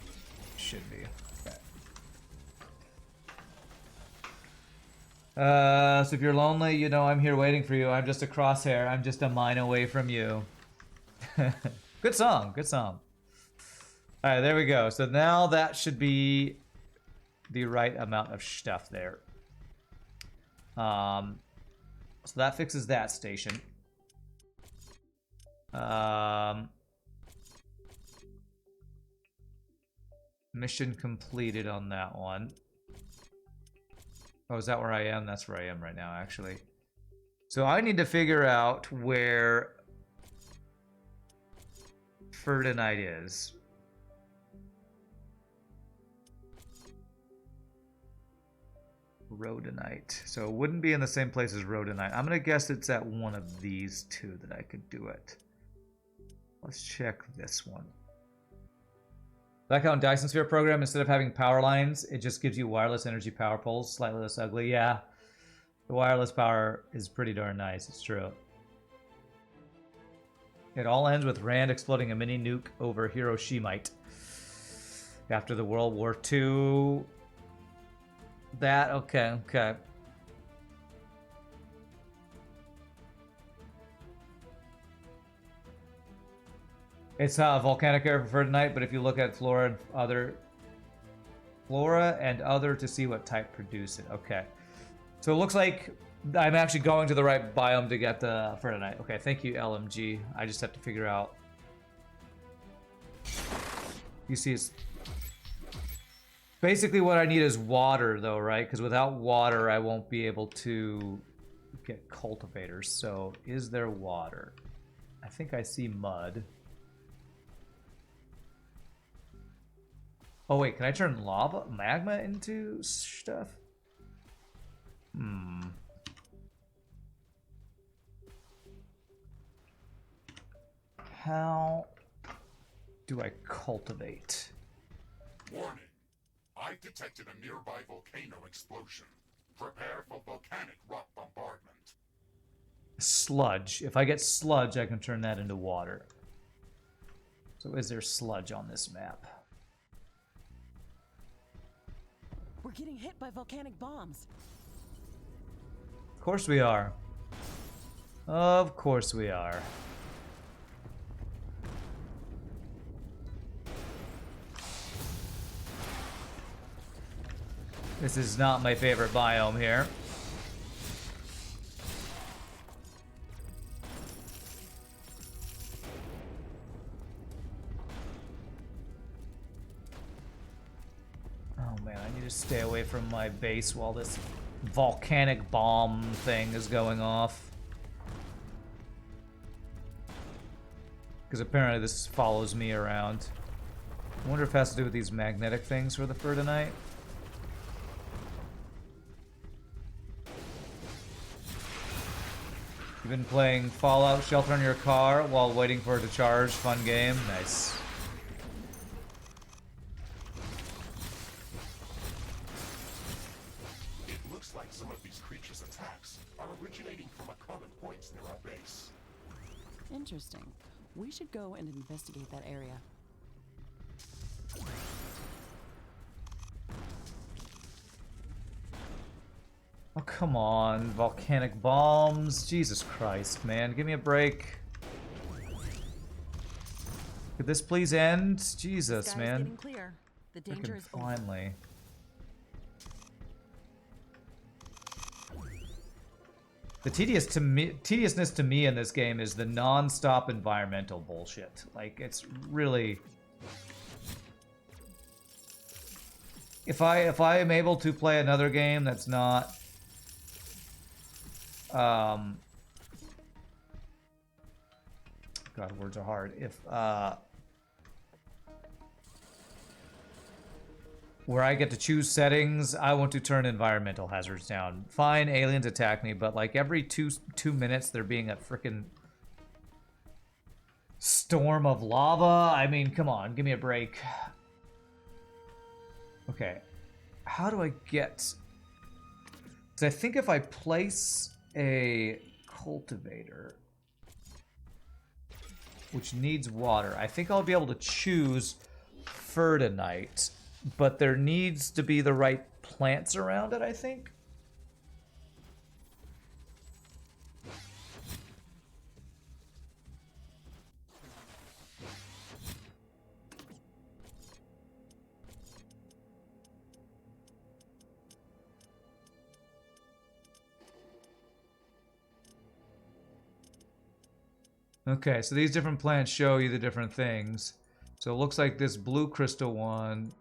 Should be. Okay. So if you're lonely, you know I'm here waiting for you. I'm just a crosshair. I'm just a mine away from you. Good song. Good song. All right, there we go. So now that should be the right amount of stuff there. So that fixes that station. Mission completed on that one. Oh, is that where I am? That's where I am right now, actually. So I need to figure out where Ferdinite is. Rhodonite. So it wouldn't be in the same place as Rhodonite. I'm going to guess it's at one of these 2 that I could do it. Let's check this one. Like how in Dyson Sphere program, instead of having power lines, it just gives you wireless energy power poles, slightly less ugly. Yeah, the wireless power is pretty darn nice. It's true. It all ends with Rand exploding a mini nuke over Hiroshimite after the World War II. That, okay, okay. It's volcanic air for Ferdinite, but if you look at flora and other to see what type produce it. Okay. So it looks like I'm actually going to the right biome to get the Ferdinite. Okay, thank you, LMG. I just have to figure out. You see, it's basically what I need is water, though, right? Because without water, I won't be able to get cultivators. So is there water? I think I see mud. Oh wait, can I turn magma into stuff? How do I cultivate? Warning. I detected a nearby volcano explosion. Prepare for volcanic rock bombardment. Sludge. If I get sludge, I can turn that into water. So is there sludge on this map? We're getting hit by volcanic bombs. Of course we are. Of course we are. This is not my favorite biome here. stay away from my base while this volcanic bomb thing is going off. Because apparently this follows me around. I wonder if it has to do with these magnetic things for the fur tonight. You've been playing Fallout Shelter in your car while waiting for it to charge. Fun game. Nice. It looks like some of these creatures' attacks are originating from a common point near our base. Interesting. We should go and investigate that area. Oh, come on. Volcanic bombs. Jesus Christ, man. Give me a break. Could this please end? Jesus, Sky's man. getting clear. The danger Frickin' is over. finally. The tediousness to me in this game is the non-stop environmental bullshit. Like, it's really... If I am able to play another game that's not... God, words are hard. If, where I get to choose settings, I want to turn environmental hazards down. Fine, aliens attack me, but like every two minutes there being a frickin' storm of lava. I mean, come on, give me a break. Okay, how do I get... Because I think if I place a cultivator, which needs water, I think I'll be able to choose Fertinite. But there needs to be the right plants around it, I think. Okay, so these different plants show you the different things. So it looks like this blue crystal one,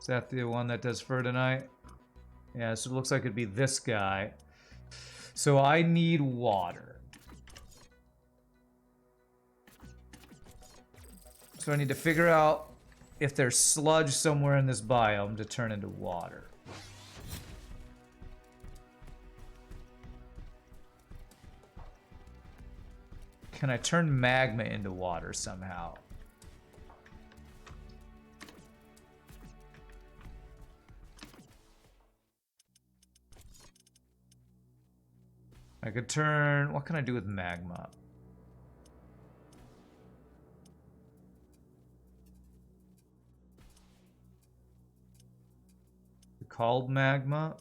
is that the one that does Fertinite? Yeah, so it looks like it'd be this guy. So I need water. So I need to figure out if there's sludge somewhere in this biome to turn into water. Can I turn magma into water somehow? I could turn... What can I do with magma? Called magma?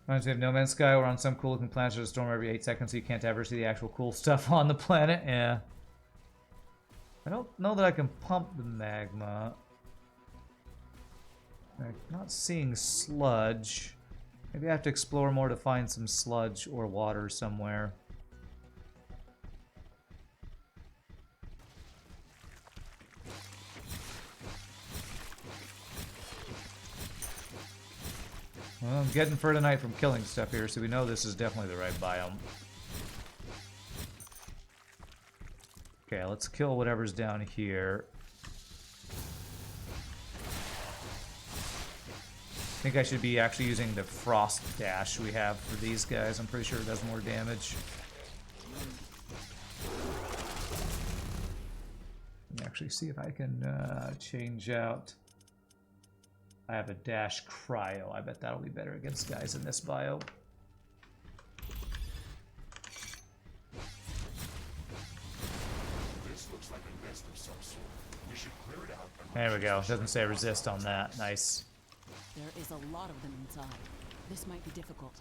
Reminds me of No Man's Sky, where on some cool looking planets there's a storm every 8 seconds, so you can't ever see the actual cool stuff on the planet. Yeah. I don't know that I can pump the magma. I'm not seeing sludge. Maybe I have to explore more to find some sludge or water somewhere. Well, I'm getting Fertinite from killing stuff here, so we know this is definitely the right biome. Okay, let's kill whatever's down here. I think I should be actually using the frost dash we have for these guys. I'm pretty sure it does more damage. Let me actually see if I can change out. I have a dash cryo. I bet that'll be better against guys in this bio. This looks like a nest of some sort. We should clear it out. There we go. Doesn't say resist on that. Nice. There is a lot of them inside. This might be difficult.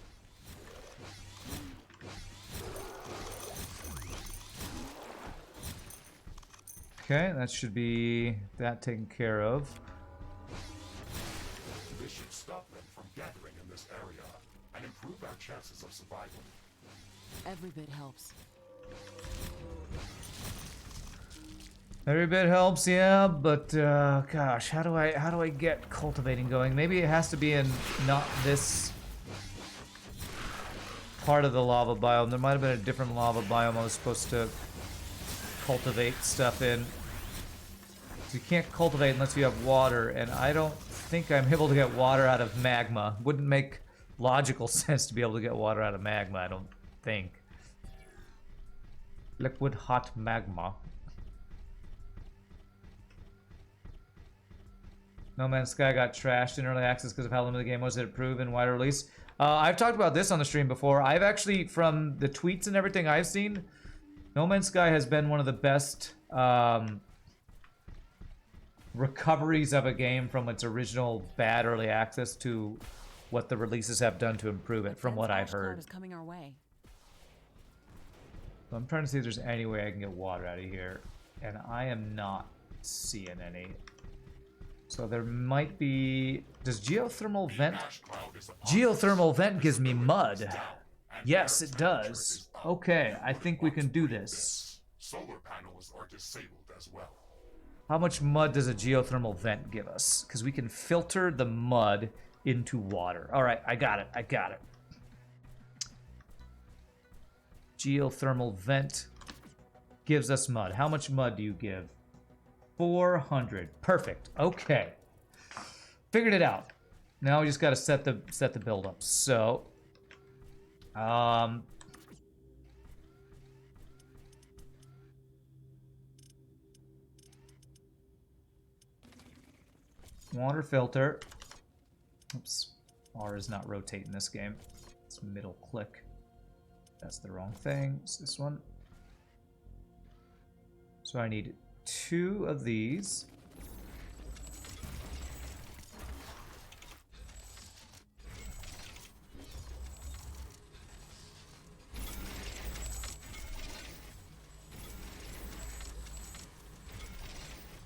Okay, that should be that taken care of. This should stop them from gathering in this area and improve our chances of survival. Every bit helps. Every bit helps, yeah, but gosh, how do I get cultivating going? Maybe it has to be in not this part of the lava biome. There might have been a different lava biome I was supposed to cultivate stuff in. So you can't cultivate unless you have water, and I don't think I'm able to get water out of magma. Wouldn't make logical sense to be able to get water out of magma, I don't think. Liquid hot magma. No Man's Sky got trashed in early access because of how limited the game was. It approved in wider release. I've talked about this on the stream before. I've actually, from the tweets and everything I've seen, No Man's Sky has been one of the best recoveries of a game from its original bad early access to what the releases have done to improve it, from what I've heard. Is coming our way. So I'm trying to see if there's any way I can get water out of here, and I am not seeing any. So there might be... Does geothermal vent... Geothermal vent gives me mud. Yes, it does. Okay, I think we can do this. Solar panels are disabled as well. How much mud does a geothermal vent give us? Because we can filter the mud into water. All right, I got it. I got it. Geothermal vent gives us mud. How much mud do you give? 400. Perfect. Okay. Figured it out. Now we just got to set the build up. So, water filter. Oops. R is not rotate in this game. It's middle click. That's the wrong thing. It's this one. So I need 2 of these.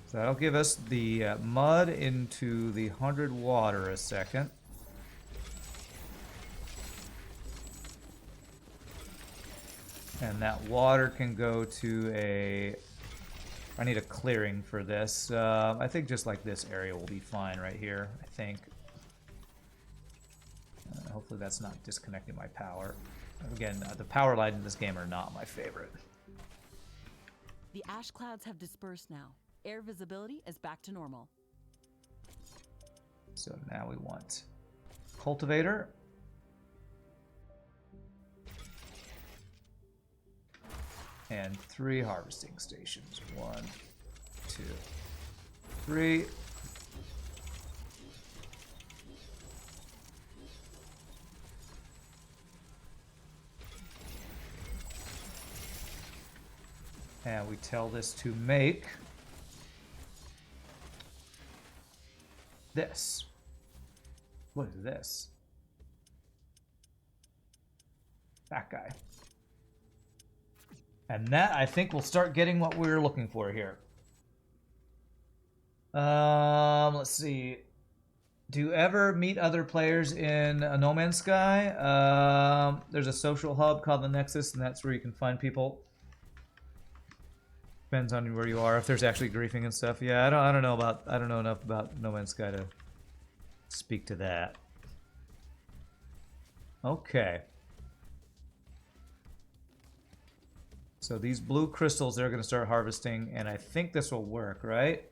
So that'll give us the mud into the 100 water a second. And that water can go to a... I need a clearing for this. I think just like this area will be fine right here, I think. Hopefully that's not disconnecting my power. Again, the power lines in this game are not my favorite. The ash clouds have dispersed now. Air visibility is back to normal. So now we want cultivator. And 3 harvesting stations. 1, 2, 3. And we tell this to make this. What is this? That guy. And that, I think, will start getting what we're looking for here. Let's see. Do you ever meet other players in No Man's Sky? There's a social hub called the Nexus, and that's where you can find people. Depends on where you are. If there's actually griefing and stuff, yeah. I don't know enough about No Man's Sky to speak to that. Okay. So these blue crystals, they're going to start harvesting, and I think this will work, right?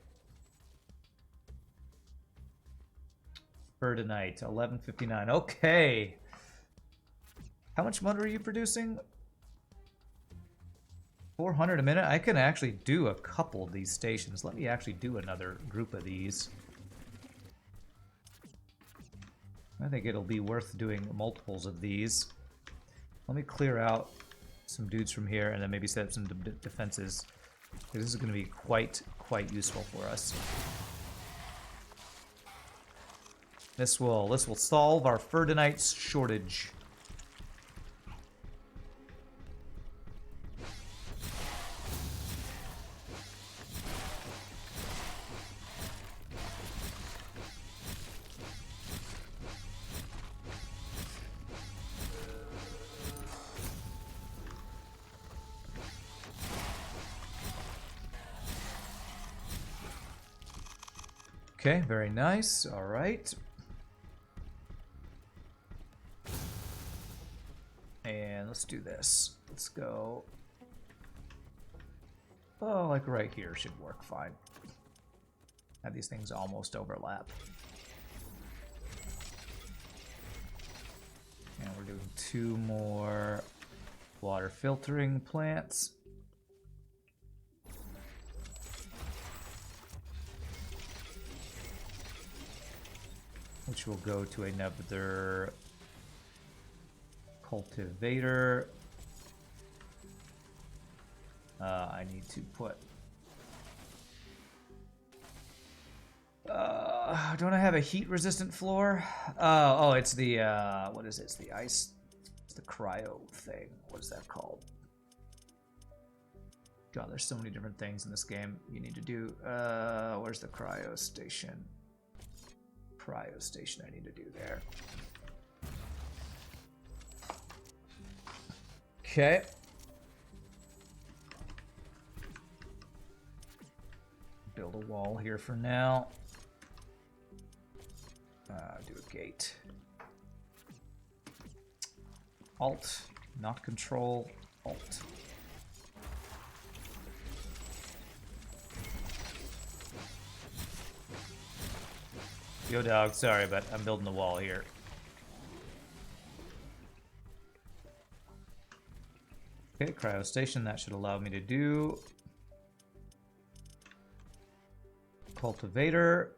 For tonight, 11:59. Okay. How much mud are you producing? 400 a minute? I can actually do a couple of these stations. Let me actually do another group of these. I think it'll be worth doing multiples of these. Let me clear out some dudes from here and then maybe set up some defenses. This is going to be quite useful for us. This will solve our Ferdinite shortage. Okay, very nice. All right. And let's do this. Let's go. Oh, like right here should work fine. Have these things almost overlap. And we're doing 2 more water filtering plants. Which will go to another cultivator. I need to put... don't I have a heat-resistant floor? Oh, it's the, what is it? It's the ice... It's the cryo thing. What is that called? God, there's so many different things in this game you need to do. Where's the cryo station? Cryo station I need to do there. Okay. Build a wall here for now. Do a gate. Alt, not control, Alt. Yo dog, sorry, but I'm building the wall here. Okay, cryo station, that should allow me to do cultivator.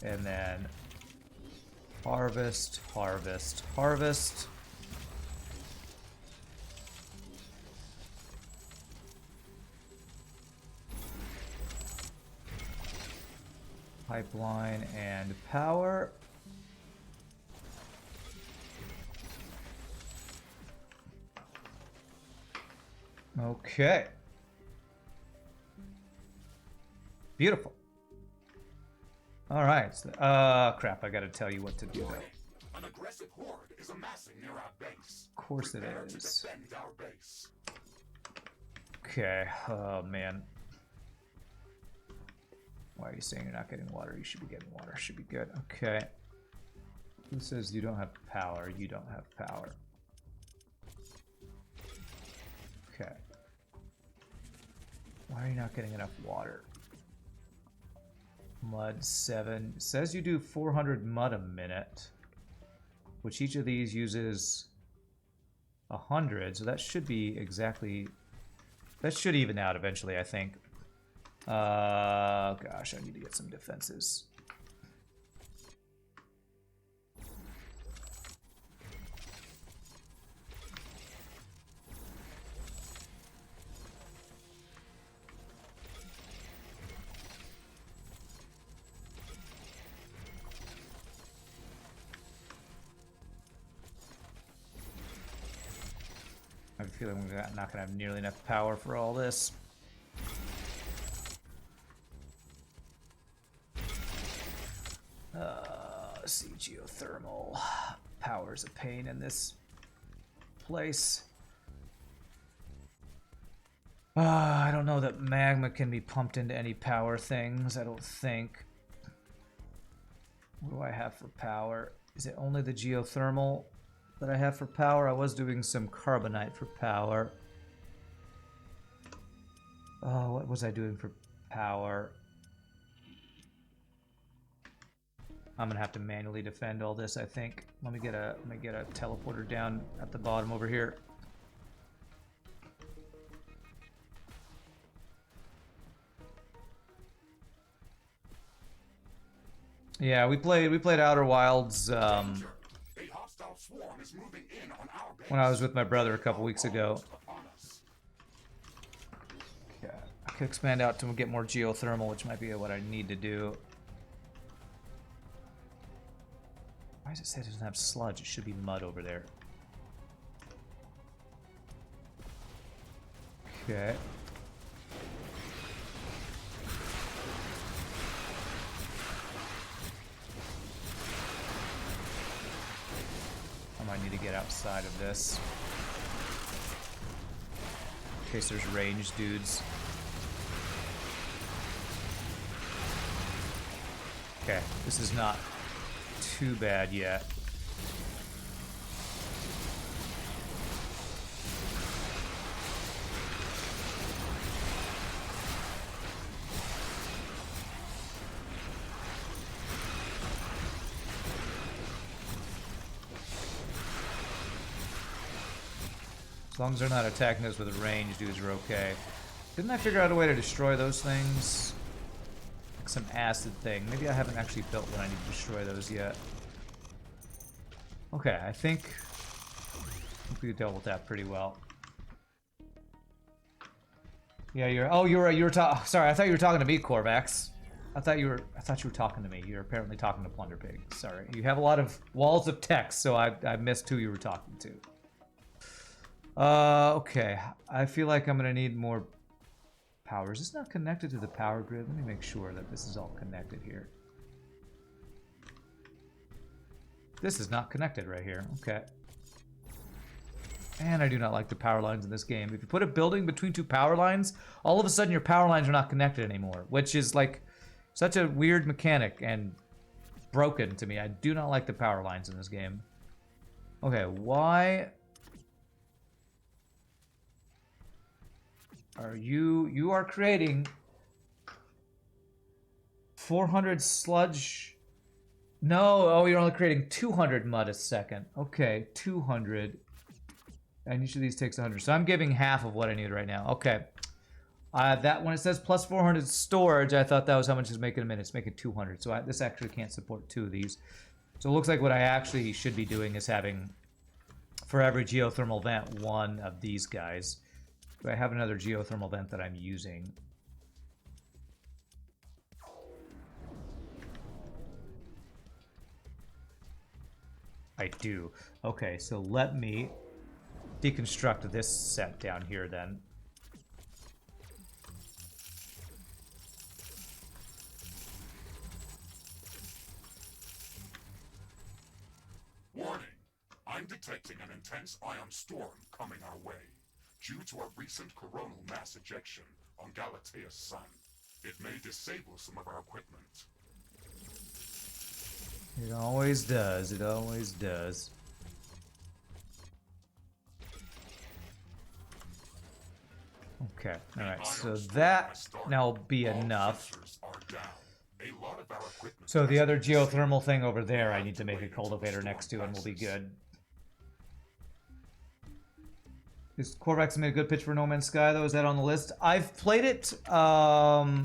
And then harvest, harvest, harvest. Pipeline and power. Okay. Beautiful. All right. Crap, I gotta tell you what to do though. An aggressive horde is amassing near our base. Of course it Prepare to is. defend our base. Okay. Oh man. Why are you saying you're not getting water? You should be getting water. Should be good. Okay. Who says you don't have power? You don't have power. Okay. Why are you not getting enough water? Mud 7. It says you do 400 mud a minute, which each of these uses 100, so that should be exactly... That should even out eventually, I think. Gosh, I need to get some defenses. I have a feeling we're not going to have nearly enough power for all this. Let's see, geothermal. Power's a pain in this place. I don't know that magma can be pumped into any power things, I don't think. What do I have for power? Is it only the geothermal that I have for power? I was doing some carbonite for power. Oh, what was I doing for power? I'm gonna have to manually defend all this, I think. Let me get a teleporter down at the bottom over here. Yeah, we played Outer Wilds when I was with my brother a couple weeks ago. Yeah, I could expand out to get more geothermal, which might be what I need to do. Why does it say it doesn't have sludge? It should be mud over there. Okay. I might need to get outside of this. In case there's ranged dudes. Okay, this is not too bad yet. As long as they're not attacking us with range, dudes are okay. Didn't I figure out a way to destroy those things? Like some acid thing. Maybe I haven't actually built one I need to destroy those yet. Okay, I think we dealt with that pretty well. Yeah, you were talking. Sorry, I thought you were talking to me, Corvax. I thought you were talking to me. You're apparently talking to Plunderpig. Sorry, you have a lot of walls of text, so I missed who you were talking to. Okay. I feel like I'm gonna need more power. Is this not connected to the power grid? Let me make sure that this is all connected here. This is not connected right here. Okay. And I do not like the power lines in this game. If you put a building between two power lines, all of a sudden your power lines are not connected anymore, which is like such a weird mechanic and broken to me. I do not like the power lines in this game. Okay, why are you are creating 400 sludge? No, oh, you're only creating 200 mud a second. Okay, 200. And each of these takes 100. So I'm giving half of what I need right now. Okay. That when it says plus 400 storage, I thought that was how much it's making a minute. It's making 200. So this actually can't support 2 of these. So it looks like what I actually should be doing is having, for every geothermal vent, 1 of these guys. Do I have another geothermal vent that I'm using? I do. Okay, so let me deconstruct this set down here then. Warning! I'm detecting an intense ion storm coming our way, due to a recent coronal mass ejection on Galatea's sun. It may disable some of our equipment. It always does. It always does. Okay, alright, so that now will be enough. So the other geothermal thing over there, I need to make a cultivator next to and we'll be good. Is Corvax made a good pitch for No Man's Sky though? Is that on the list? I've played it off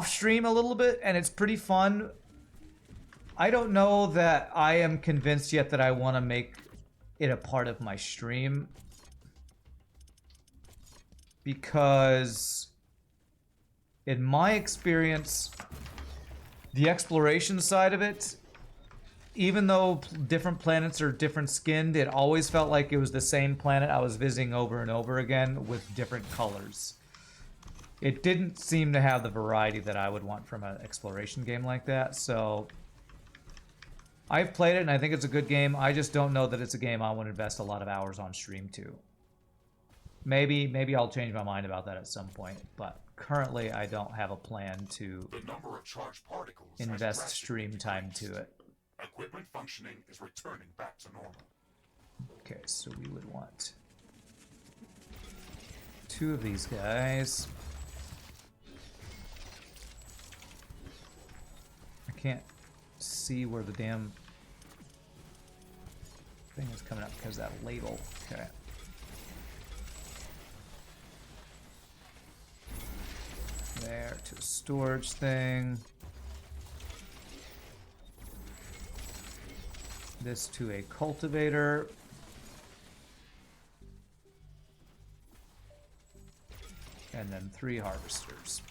stream a little bit and it's pretty fun. I don't know that I am convinced yet that I want to make it a part of my stream, because in my experience the exploration side of it, even though different planets are different skinned, it always felt like it was the same planet I was visiting over and over again with different colors. It didn't seem to have the variety that I would want from an exploration game like that, so I've played it and I think it's a good game. I just don't know that it's a game I want to invest a lot of hours on stream to. Maybe I'll change my mind about that at some point, but currently I don't have a plan to invest stream time to it. Equipment functioning is returning back to normal. Okay, so we would want 2 of these guys. I can't see where the damn thing is coming up because of that label. Okay. There to a storage thing. This to a cultivator. And then 3 harvesters.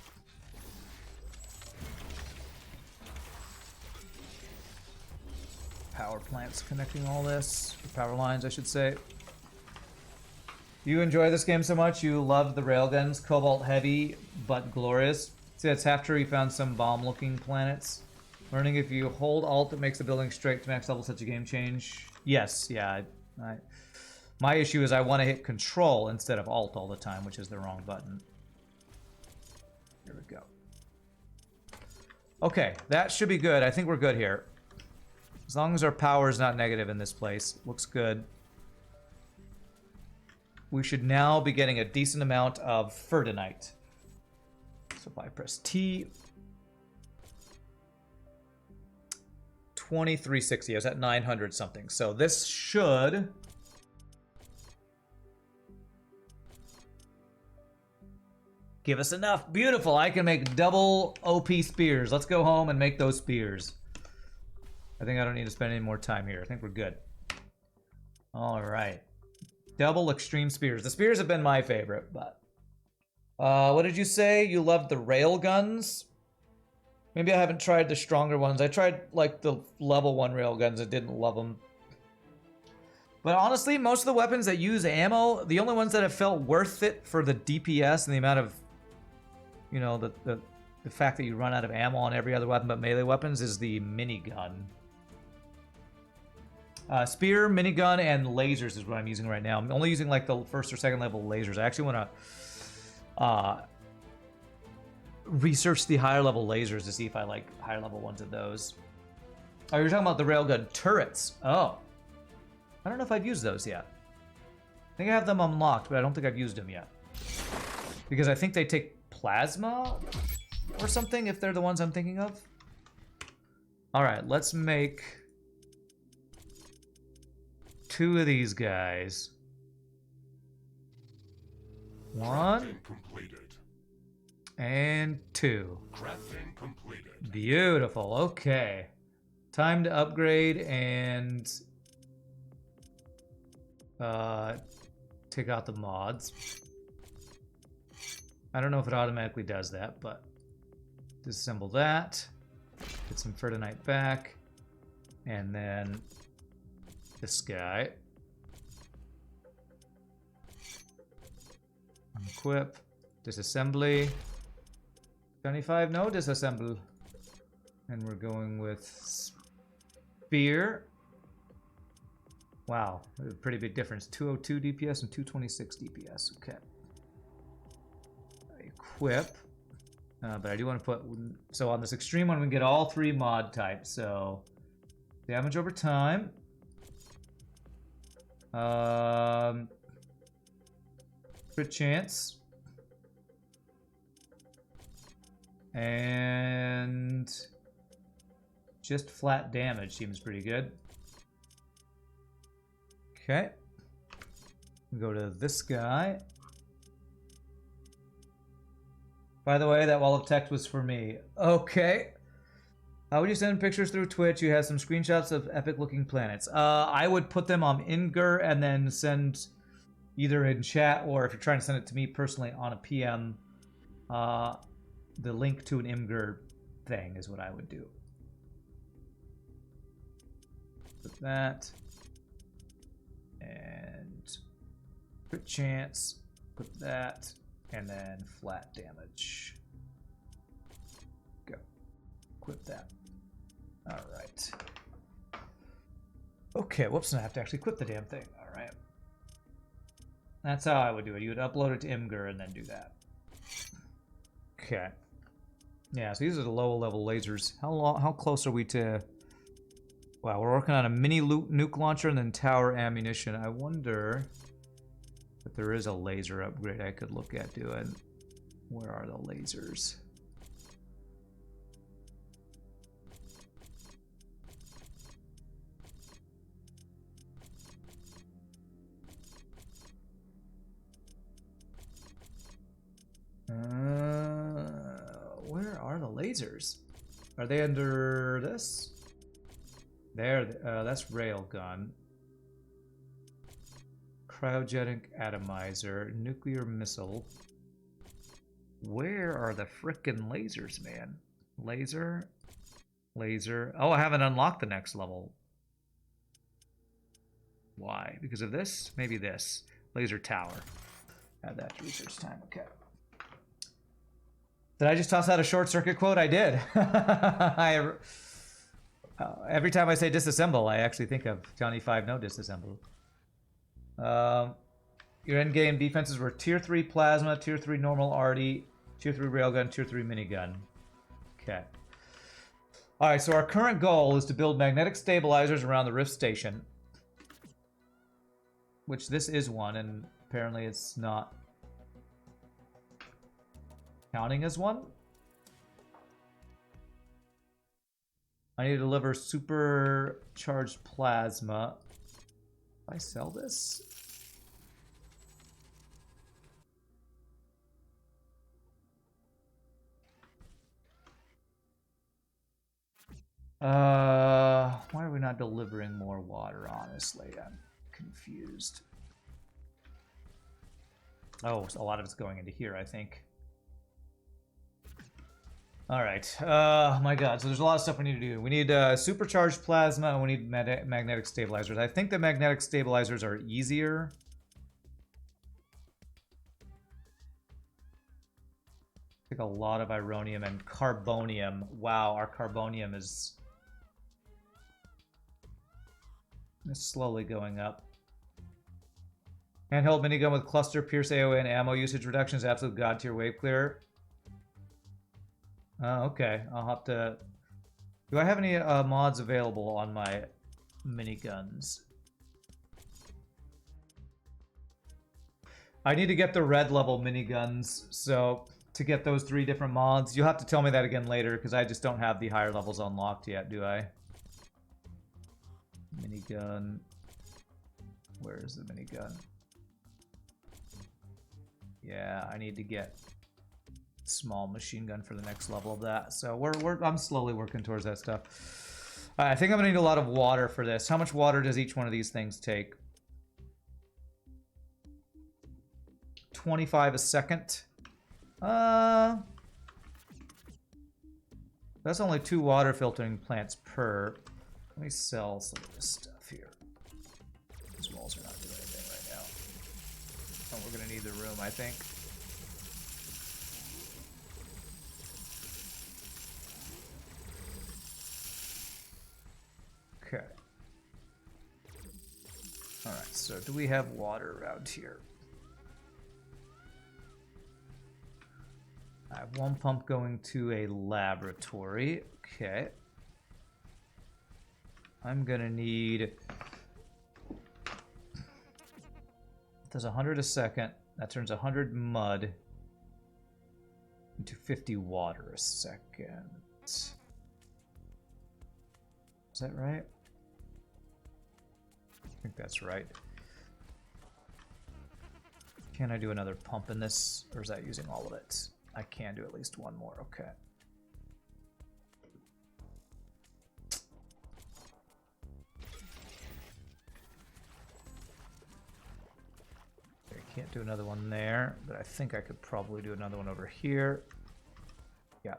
Power plants connecting all this. Power lines, I should say. You enjoy this game so much, you love the railguns. Cobalt heavy, but glorious. See, that's half true. You found some bomb-looking planets. Learning if you hold Alt, it makes the building straight to max level, such a game change. Yes, yeah. My issue is I want to hit Control instead of Alt all the time, which is the wrong button. Here we go. Okay, that should be good. I think we're good here. As long as our power is not negative in this place. Looks good. We should now be getting a decent amount of Fertinite. So if I press T... 2360. I was at 900 something. So this should... give us enough. Beautiful. I can make double OP spears. Let's go home and make those spears. I think I don't need to spend any more time here. I think we're good. All right. Double extreme spears. The spears have been my favorite, but... what did you say? You loved the rail guns? Maybe I haven't tried the stronger ones. I tried, like, the level 1 rail guns and didn't love them. But honestly, most of the weapons that use ammo, the only ones that have felt worth it for the DPS and the amount of, you know, the fact that you run out of ammo on every other weapon but melee weapons is the minigun. Spear, minigun, and lasers is what I'm using right now. I'm only using, like, the first or second level lasers. I actually want to research the higher level lasers to see if I like higher level ones of those. Oh, you're talking about the railgun turrets. Oh. I don't know if I've used those yet. I think I have them unlocked, but I don't think I've used them yet. Because I think they take plasma or something, if they're the ones I'm thinking of. Alright, let's make 2 of these guys. 1 and 2. Crafting completed. Beautiful. Okay. Time to upgrade and take out the mods. I don't know if it automatically does that, but disassemble that. Get some Fertinite back. And then this guy. Unequip. Disassembly. 25, no disassemble. And we're going with spear. Wow, a pretty big difference. 202 DPS and 226 DPS. Okay. Equip. But I do want to put... So on this extreme one, we get all 3 mod types. So damage over time. Crit chance. And just flat damage seems pretty good. Okay. We go to this guy. By the way, that wall of text was for me. Okay. How would you send pictures through Twitch? You have some screenshots of epic looking planets. I would put them on Imgur and then send either in chat or if you're trying to send it to me personally on a PM, the link to an Imgur thing is what I would do. Put that. And crit chance. Put that. And then flat damage. Go. Equip that. Alright. Okay, whoops, I have to actually equip the damn thing. Alright. That's how I would do it. You would upload it to Imgur and then do that. Okay. Yeah, so these are the low level lasers. How close are we to... Wow, we're working on a mini nuke launcher and then tower ammunition. I wonder if there is a laser upgrade I could look at doing. Where are the lasers? Where are the lasers? Are they under this? There, that's railgun. Cryogenic atomizer, nuclear missile. Where are the frickin' lasers, man? Laser, laser. Oh, I haven't unlocked the next level. Why? Because of this? Maybe this. Laser tower. Add that to research time. Okay. Did I just toss out a short circuit quote? I did. Every time I say disassemble, I actually think of Johnny 5 No disassemble. Your endgame defenses were tier 3 plasma, tier 3 normal arty, tier 3 railgun, tier 3 minigun. Okay. Alright, so our current goal is to build magnetic stabilizers around the Rift Station. Which this is one, and apparently it's not counting as one. I need to deliver supercharged plasma. If I sell this? Why are we not delivering more water, honestly? I'm confused. Oh, so a lot of it's going into here, I think. Alright, my god, so there's a lot of stuff we need to do. We need supercharged plasma, and we need magnetic stabilizers. I think the magnetic stabilizers are easier. Take a lot of ironium and carbonium. Wow, our carbonium is slowly going up. Handheld minigun with cluster, pierce AOE, and ammo usage reduction is absolute god tier wave clear. Oh, okay. I'll have to... Do I have any mods available on my miniguns? I need to get the red level miniguns, so to get those 3 different mods, you'll have to tell me that again later, because I just don't have the higher levels unlocked yet, do I? Minigun. Where is the minigun? Yeah, I need to get small machine gun for the next level of that. So I'm slowly working towards that stuff. I think I'm gonna need a lot of water for this. How much water does each one of these things take? 25 a second. That's only 2 water filtering plants per. Let me sell some of this stuff here. These walls are not doing anything right now. Oh, we're gonna need the room, I think. Okay. Alright, so do we have water around here? I have 1 pump going to a laboratory. Okay. I'm gonna need... Does 100 a second. That turns 100 mud into 50 water a second. Is that right? I think that's right. Can I do another pump in this, or is that using all of it? I can do at least 1 more, okay. I can't do another one there, but I think I could probably do another one over here. Yeah.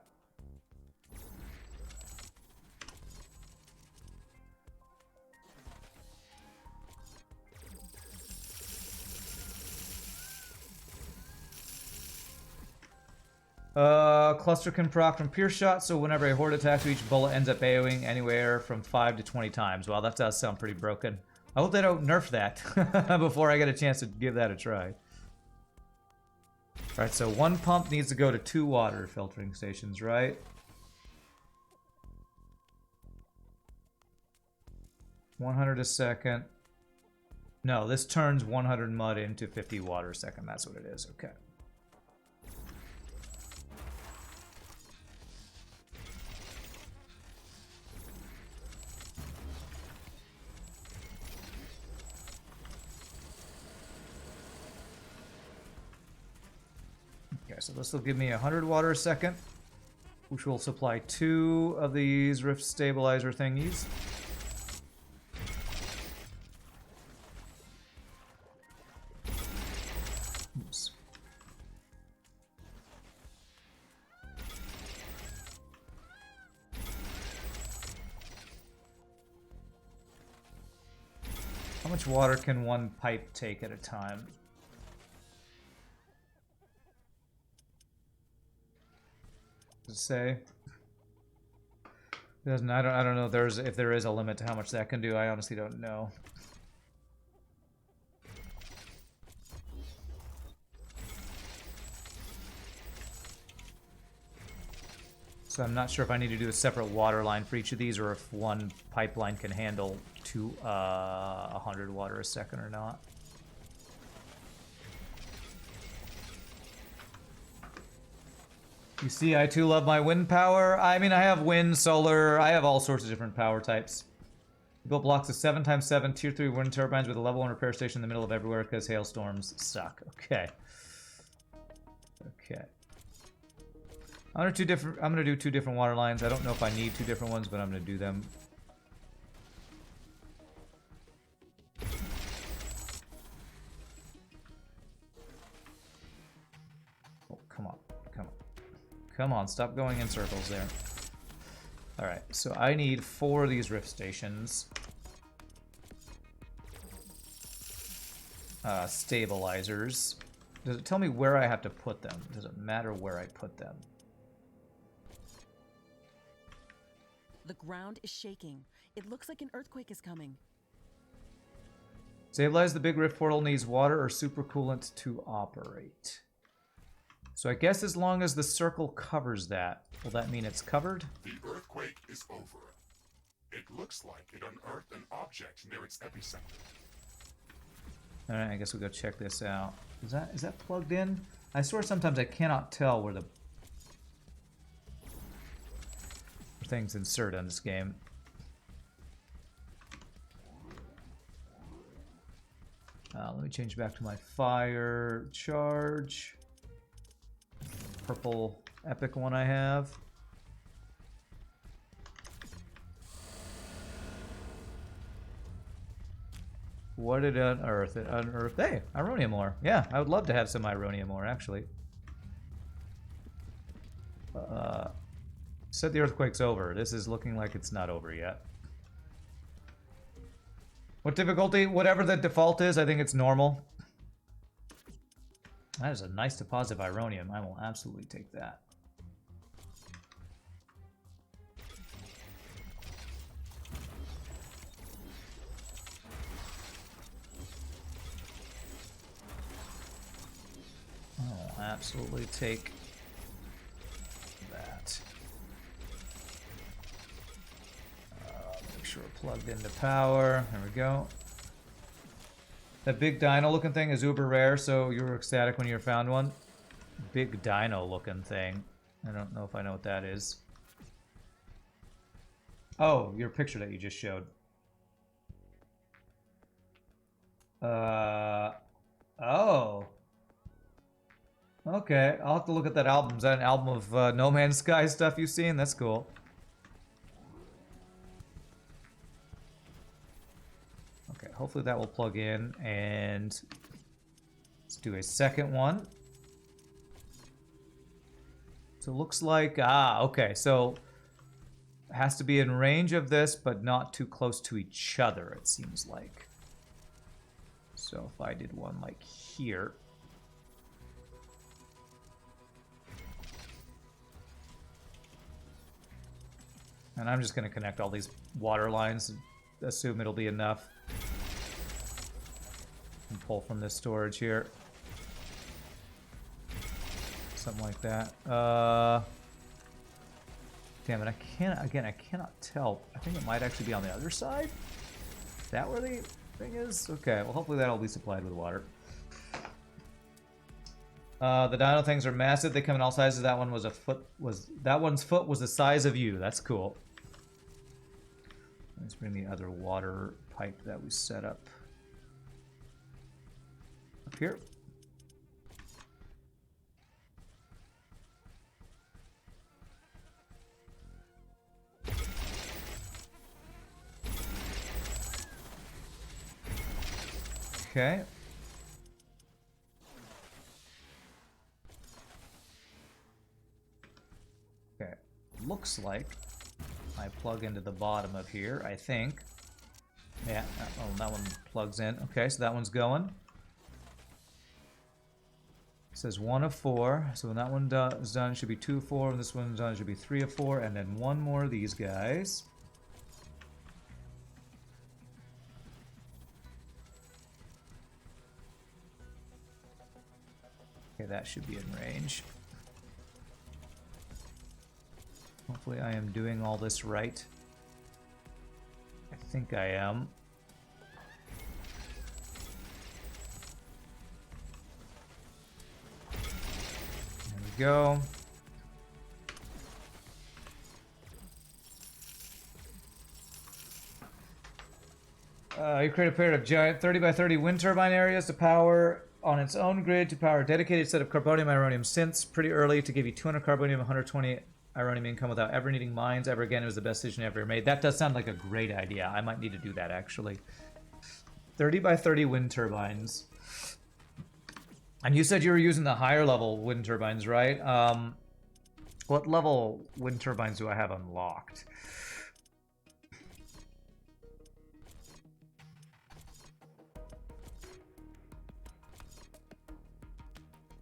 Cluster can proc from pierce shot, so whenever a horde attacks, each bullet ends up AOing anywhere from 5 to 20 times. Wow, that does sound pretty broken. I hope they don't nerf that before I get a chance to give that a try. Alright, so 1 pump needs to go to 2 water filtering stations, right? $100 a second. No, this turns 100 mud into 50 water a second. That's what it is. Okay. Okay, so this will give me 100 water a second, which will supply 2 of these rift stabilizer thingies. Oops. How much water can 1 pipe take at a time? Does it say? It doesn't. I don't know if there is a limit to how much that can do. I honestly don't know. So I'm not sure if I need to do a separate water line for each of these, or if one pipeline can handle 100 water a second or not. You see, I too love my wind power. I mean, I have wind, solar, I have all sorts of different power types. Built blocks of 7x7 tier 3 wind turbines with a level 1 repair station in the middle of everywhere because hailstorms suck. Okay. Okay. I'm gonna do two different water lines. I don't know if I need two different ones, but I'm gonna do them. Oh, come on. Come on. Come on, stop going in circles there. Alright, so I need 4 of these rift stations. Stabilizers. Does it tell me where I have to put them? Does it matter where I put them? The ground is shaking. It looks like an earthquake is coming. Stabilize the big rift portal needs water or supercoolant to operate. So I guess as long as the circle covers that, will that mean it's covered? The earthquake is over. It looks like it unearthed an object near its epicenter. Alright, I guess we'll go check this out. Is that plugged in? I swear sometimes I cannot tell where the things insert on this game. Let me change back to my fire charge. Purple epic one I have. What did it unearth? It unearthed, hey, ironium ore. Yeah, I would love to have some ironium ore, actually. Said the earthquake's over. This is looking like it's not over yet. What difficulty? Whatever the default is, I think it's normal. That is a nice deposit of ironium. I will absolutely take that. I'll absolutely take that. Make sure we're plugged into power. There we go. That big dino looking thing is uber rare, so you were ecstatic when you found one. Big dino looking thing. I don't know if I know what that is. Oh, your picture that you just showed. Oh. Okay, I'll have to look at that album. Is that an album of No Man's Sky stuff you've seen? That's cool. Okay, hopefully that will plug in, and let's do a second one. So it looks like, okay, so it has to be in range of this, but not too close to each other, it seems like. So if I did one like here. And I'm just going to connect all these water lines and assume it'll be enough. And pull from this storage here. Something like that. Damn it, I cannot tell. I think it might actually be on the other side. Is that where the thing is? Okay, well hopefully that'll be supplied with water. The dino things are massive. They come in all sizes. That one was that one's foot was the size of you. That's cool. Let's bring the other water pipe that we set up here. Okay. Okay. Looks like I plug into the bottom of here, I think. Yeah, that one plugs in. Okay, so that one's going. It says 1 of 4. So when that one is done, it should be 2 of 4. When this one's done, it should be 3 of 4. And then one more of these guys. Okay, that should be in range. Hopefully I am doing all this right. I think I am. There we go. You create a pair of giant 30 by 30 wind turbine areas to power on its own grid to power a dedicated set of carbonium ironium synths pretty early to give you 200 carbonium, 120 ironium income without ever needing mines ever again. It was the best decision ever made. That does sound like a great idea. I might need to do that actually. 30 by 30 wind turbines. And you said you were using the higher level wind turbines, right? What level wind turbines do I have unlocked?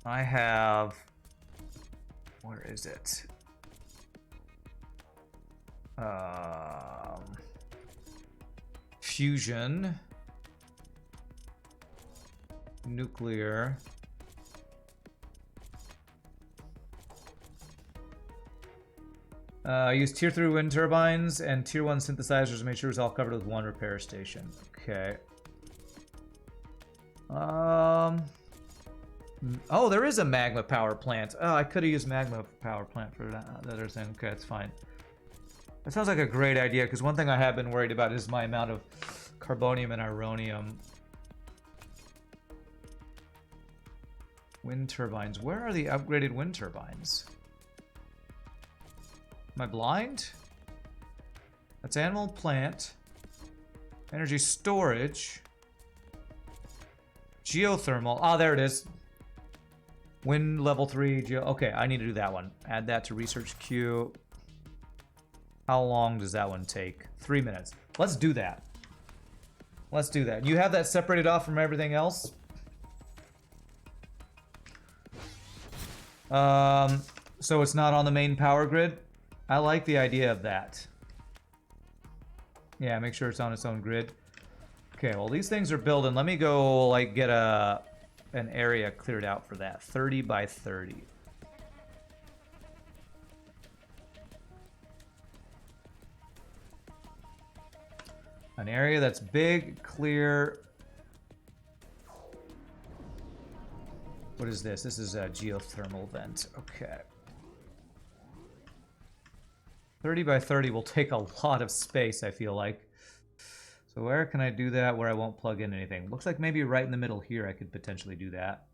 I have... Where is it? Fusion. Nuclear. Use tier 3 wind turbines and tier 1 synthesizers to make sure it's all covered with one repair station. Okay. Oh, there is a magma power plant. Oh, I could have used magma power plant for that other thing. Okay, that's fine. That sounds like a great idea, because one thing I have been worried about is my amount of carbonium and ironium. Wind turbines. Where are the upgraded wind turbines? Am I blind? That's animal plant. Energy storage. Geothermal. Ah, there it is. Wind level 3. Okay, I need to do that one. Add that to research queue. How long does that one take? 3 minutes. Let's do that. Let's do that. You have that separated off from everything else? So it's not on the main power grid? I like the idea of that. Yeah, make sure it's on its own grid. Okay, well these things are building. Let me go like get an area cleared out for that. 30 by 30. An area that's big, clear. What is this? This is a geothermal vent. Okay. 30 by 30 will take a lot of space, I feel like. So where can I do that where I won't plug in anything? Looks like maybe right in the middle here I could potentially do that.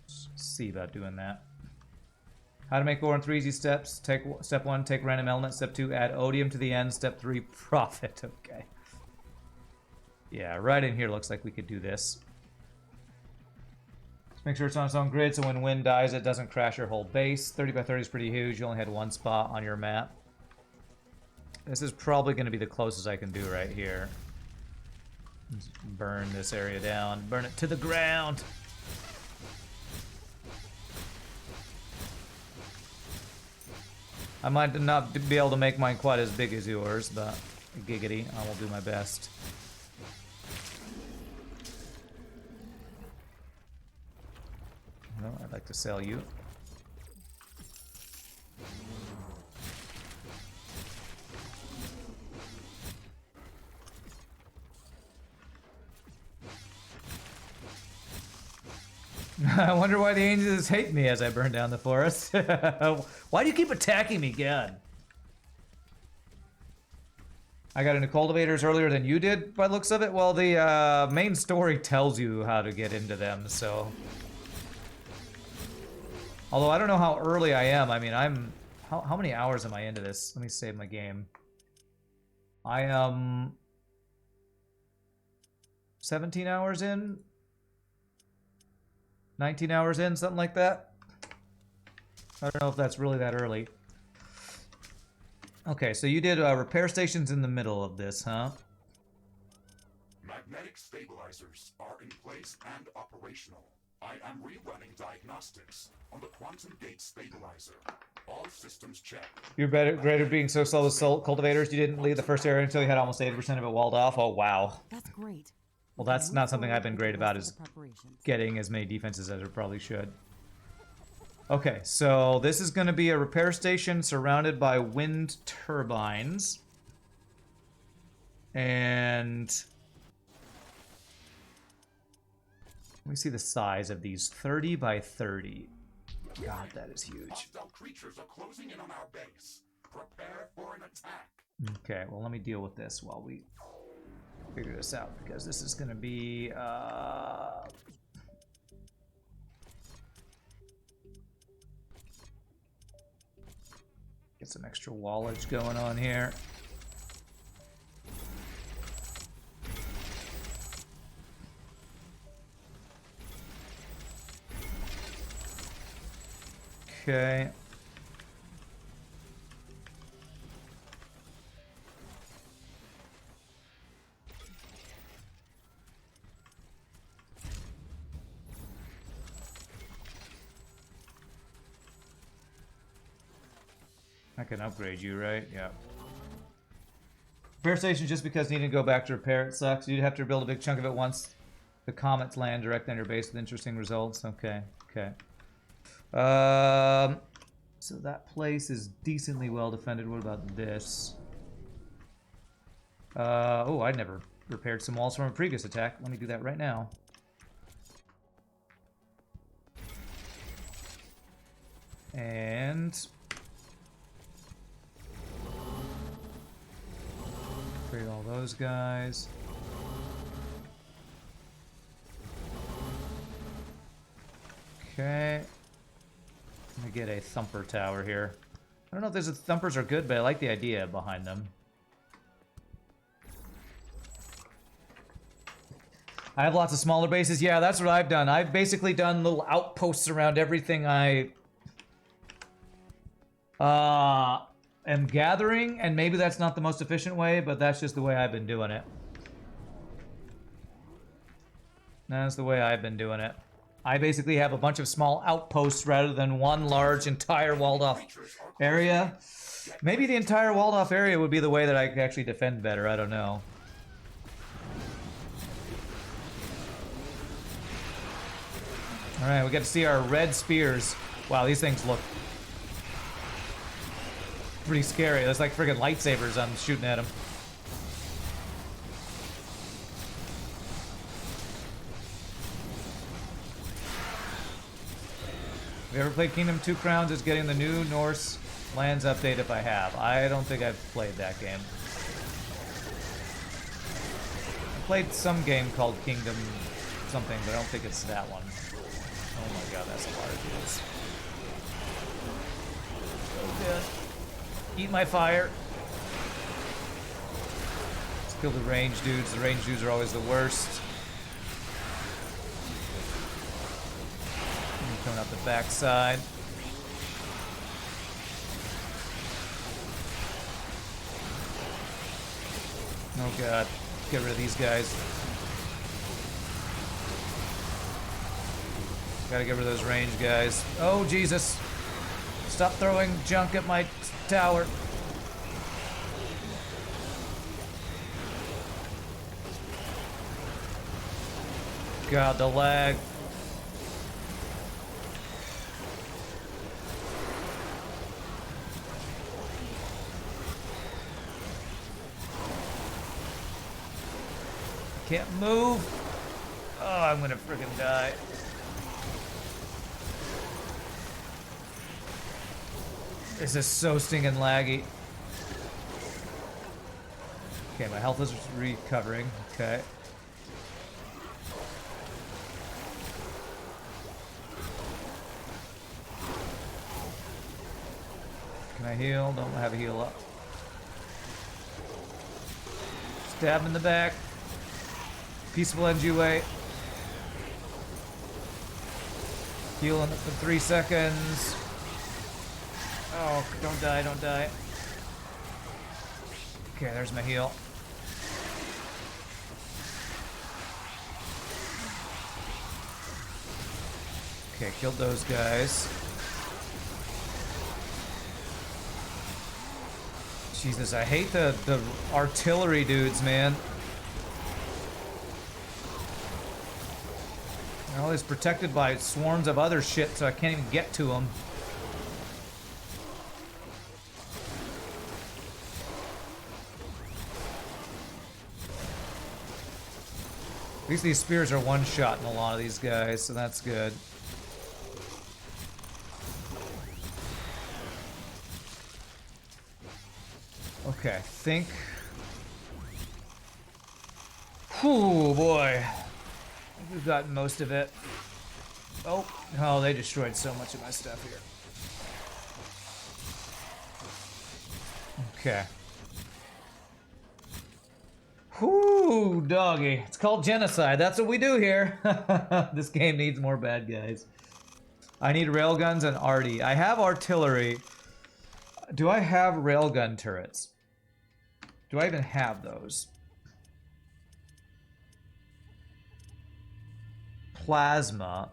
Let's see about doing that. How to make ore in 3 easy steps. Step 1, take random element. Step 2, add odium to the end. Step 3, profit. Okay. Yeah, right in here looks like we could do this. Let's make sure it's on its own grid so when wind dies it doesn't crash your whole base. 30 by 30 is pretty huge. You only had one spot on your map. This is probably going to be the closest I can do right here. Just burn this area down. Burn it to the ground. I might not be able to make mine quite as big as yours, but giggity, I will do my best. Well, I'd like to sell you. I wonder why the angels hate me as I burn down the forest. Why do you keep attacking me, God? I got into cultivators earlier than you did, by the looks of it. Well, the main story tells you how to get into them, so... Although I don't know how early I am. I mean, I'm... How many hours am I into this? Let me save my game. I am... 17 hours in? 19 hours in, something like that. I don't know if that's really that early. Okay, so you did repair stations in the middle of this, huh? Magnetic stabilizers are in place and operational. I am rerunning diagnostics on the quantum gate stabilizer. All systems check. You're great at being so slow with cultivators. You didn't leave the first area until you had almost 80% of it walled off. Oh, wow. That's great. Well, that's not something I've been great about, is getting as many defenses as I probably should. Okay, so this is going to be a repair station surrounded by wind turbines. And let me see the size of these. 30 by 30. God, that is huge. Hostile creatures are closing in on our base. Prepare for an attack. Okay, well, let me deal with this while we figure this out, because this is going to be... Get some extra wallage going on here. Okay. I can upgrade you, right? Yeah. Repair station, just because needing to go back to repair it sucks. You'd have to build a big chunk of it once the comets land directly on your base with interesting results. Okay, okay. So that place is decently well defended. What about this? Oh, I'd never repaired some walls from a previous attack. Let me do that right now. And... upgrade all those guys. Okay. Let me get a thumper tower here. I don't know if there's thumpers are good, but I like the idea behind them. I have lots of smaller bases. Yeah, that's what I've done. I've basically done little outposts around everything I am gathering, and maybe that's not the most efficient way, but that's just the way I've been doing it. That's the way I've been doing it. I basically have a bunch of small outposts rather than one large entire walled off area. Maybe the entire walled off area would be the way that I could actually defend better. I don't know. Alright, we get to see our red spears. Wow, these things look pretty scary. That's like friggin' lightsabers I'm shooting at them. Have you ever played Kingdom 2 Crowns? Is getting the new Norse lands update if I have. I don't think I've played that game. I played some game called Kingdom something, but I don't think it's that one. Oh my god, that's a lot of dudes. So good. Eat my fire. Let's kill the range dudes. The range dudes are always the worst. Coming up the backside. Oh god. Get rid of these guys. Gotta get rid of those range guys. Oh Jesus. Stop throwing junk at my tower. God, the lag. Can't move. Oh, I'm gonna friggin' die. This is so stinking laggy. Okay, my health is recovering. Okay. Can I heal? Don't have a heal up. Stab him in the back. Peaceful NG-way. Healing for 3 seconds. Oh, don't die, don't die. Okay, there's my heal. Okay, killed those guys. Jesus, I hate the artillery dudes, man. Oh, he's protected by swarms of other shit, so I can't even get to him. At least these spears are one-shot in a lot of these guys, so that's good. Okay, I think... Whew, boy. I think we've got most of it. Oh, they destroyed so much of my stuff here. Okay. Whoo, doggy. It's called genocide. That's what we do here. This game needs more bad guys. I need railguns and arty. I have artillery. Do I have railgun turrets? Do I even have those? Plasma.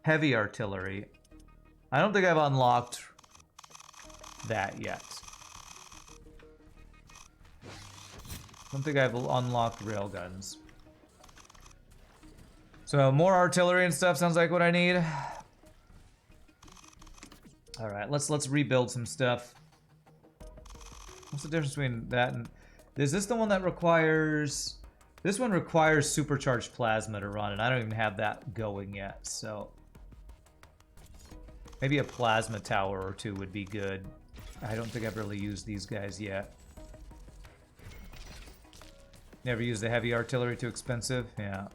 Heavy artillery. I don't think I've unlocked that yet. I don't think I've unlocked railguns. So more artillery and stuff sounds like what I need. All right, let's rebuild some stuff. What's the difference between that and... Is this the one that requires... This one requires supercharged plasma to run, and I don't even have that going yet, so... Maybe a plasma tower or two would be good. I don't think I've really used these guys yet. Never used the heavy artillery, too expensive? Yeah.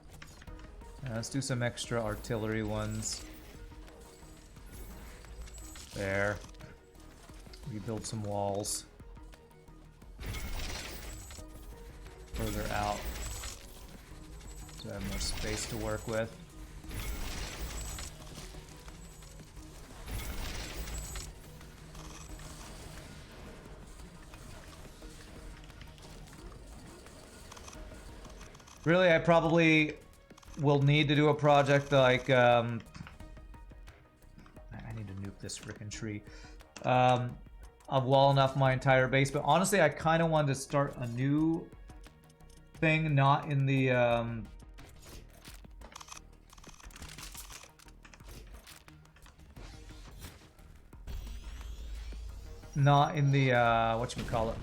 Let's do some extra artillery ones. There. Rebuild some walls. Further out. So I have more space to work with. Really, I probably will need to do a project like, I need to nuke this frickin' tree. I've wall enough my entire base, but honestly, I kind of wanted to start a new thing, not in the, whatchamacallit,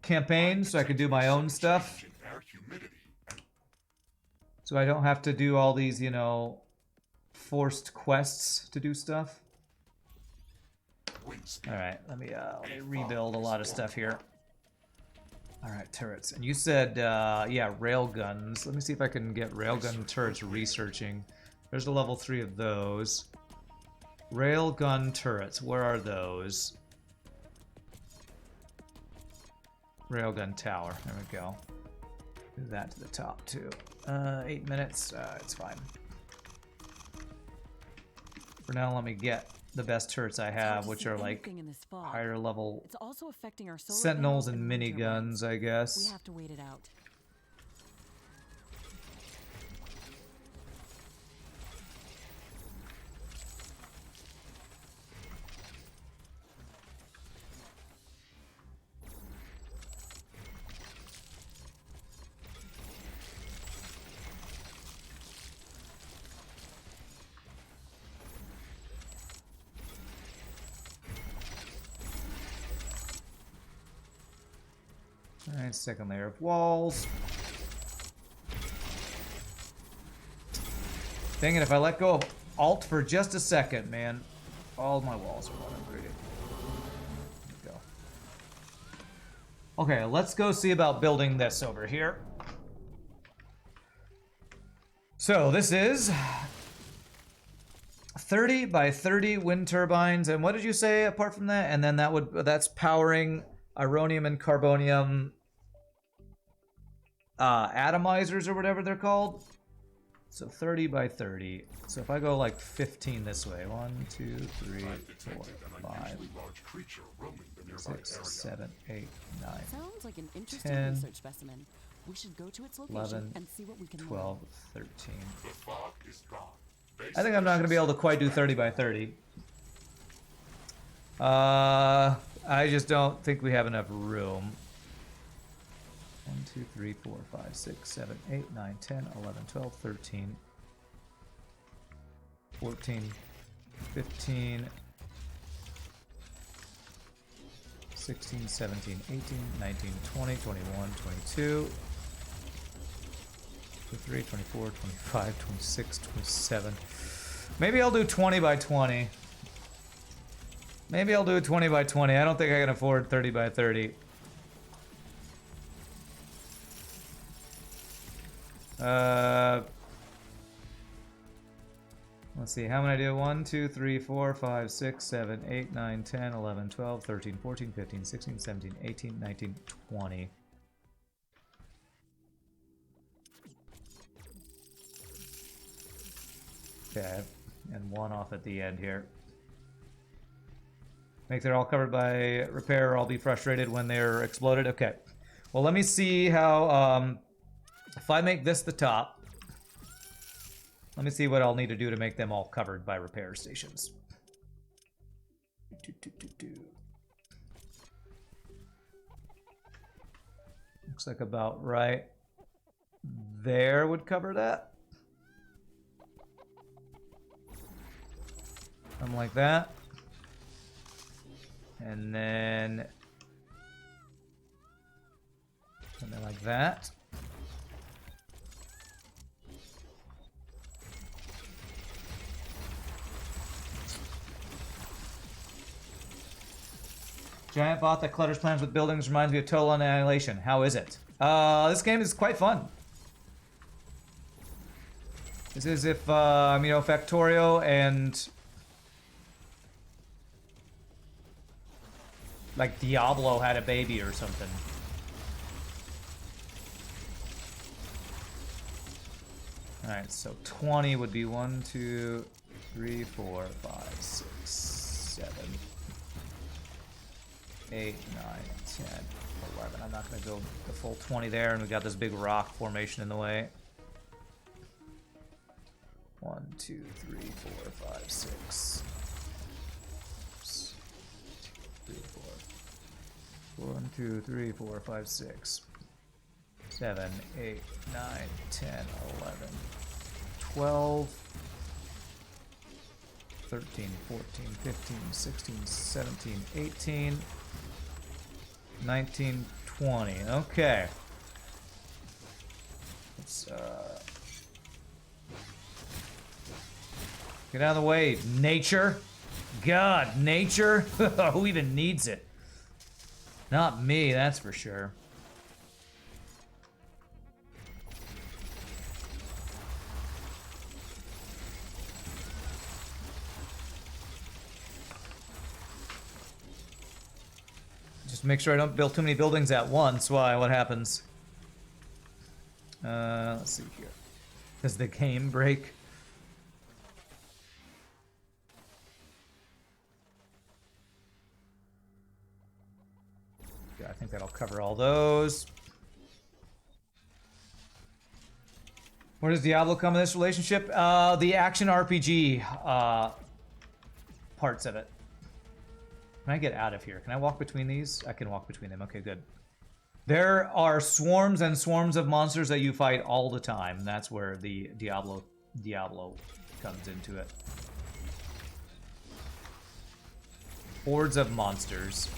campaign, so I could do my own stuff. So I don't have to do all these, you know, forced quests to do stuff. Alright, let me rebuild a lot of stuff here. Alright, turrets. And you said, yeah, railguns. Let me see if I can get railgun turrets researching. There's a level 3 of those. Railgun turrets, where are those? Railgun tower, there we go. Do that to the top too. 8 minutes, it's fine. For now, let me get the best turrets I have, which are like higher level it's also affecting our solar sentinels panels and miniguns, I guess. We have to wait it out. Alright, second layer of walls. Dang it, if I let go of Alt for just a second, man, all my walls are one upgraded. There we go. Okay, let's go see about building this over here. So this is 30 by 30 wind turbines, and what did you say apart from that? And then that's powering ironium and carbonium atomizers or whatever they're called. So 30 by 30. So if I go like 15 this way, 1, 2, 3, 4, 5, 6, 7, 8, 9, Sounds like an interesting 10, research specimen. We should go to its location 11, and see what we can 12, 13. The fog is gone. I think I'm not going to be able to quite do 30 by 30. I just don't think we have enough room. 1, 2, 3, 4, 5, 6, 7, 8, 9, 10, 11, 12, 13, 14, 15, 16, 17, 18, 19, 20, 21, 22, 23, 24, 25, 26, 27. Maybe I'll do 20 by 20. Maybe I'll do 20 by 20. I don't think I can afford 30 by 30. Let's see, how many I do? 1, 2, 3, 4, 5, 6, 7, 8, 9, 10, 11, 12, 13, 14, 15, 16, 17, 18, 19, 20. Okay, and one off at the end here. Make they're all covered by repair or I'll be frustrated when they're exploded. Okay. Well, let me see how, if I make this the top, let me see what I'll need to do to make them all covered by repair stations. Looks like about right there would cover that. Something like that. And then something like that. Giant bot that clutters plans with buildings reminds me of Total Annihilation. How is it? This game is quite fun. This is if, you know, Factorio and like Diablo had a baby or something. Alright, so 20 would be 1, 2, 3, 4, 5, 6, 7, 8, 9, 10, 11. I'm not going to go the full 20 there, and we got this big rock formation in the way. 1, 2, 3, 4, 5, 6. 1, 2, 3, 4, 5, 6, 7, 8, 9, 10, 11, 12, 13, 14, 15, 16, 17, 18, 19, 20. Okay. Let's, get out of the way, nature. God, nature? Who even needs it? Not me, that's for sure. Just make sure I don't build too many buildings at once. Why? What happens? Let's see here. Does the game break? I think that'll cover all those. Where does Diablo come in this relationship? The action RPG parts of it. Can I get out of here? Can I walk between these? I can walk between them. Okay, good. There are swarms and swarms of monsters that you fight all the time. That's where the Diablo comes into it. Hordes of monsters.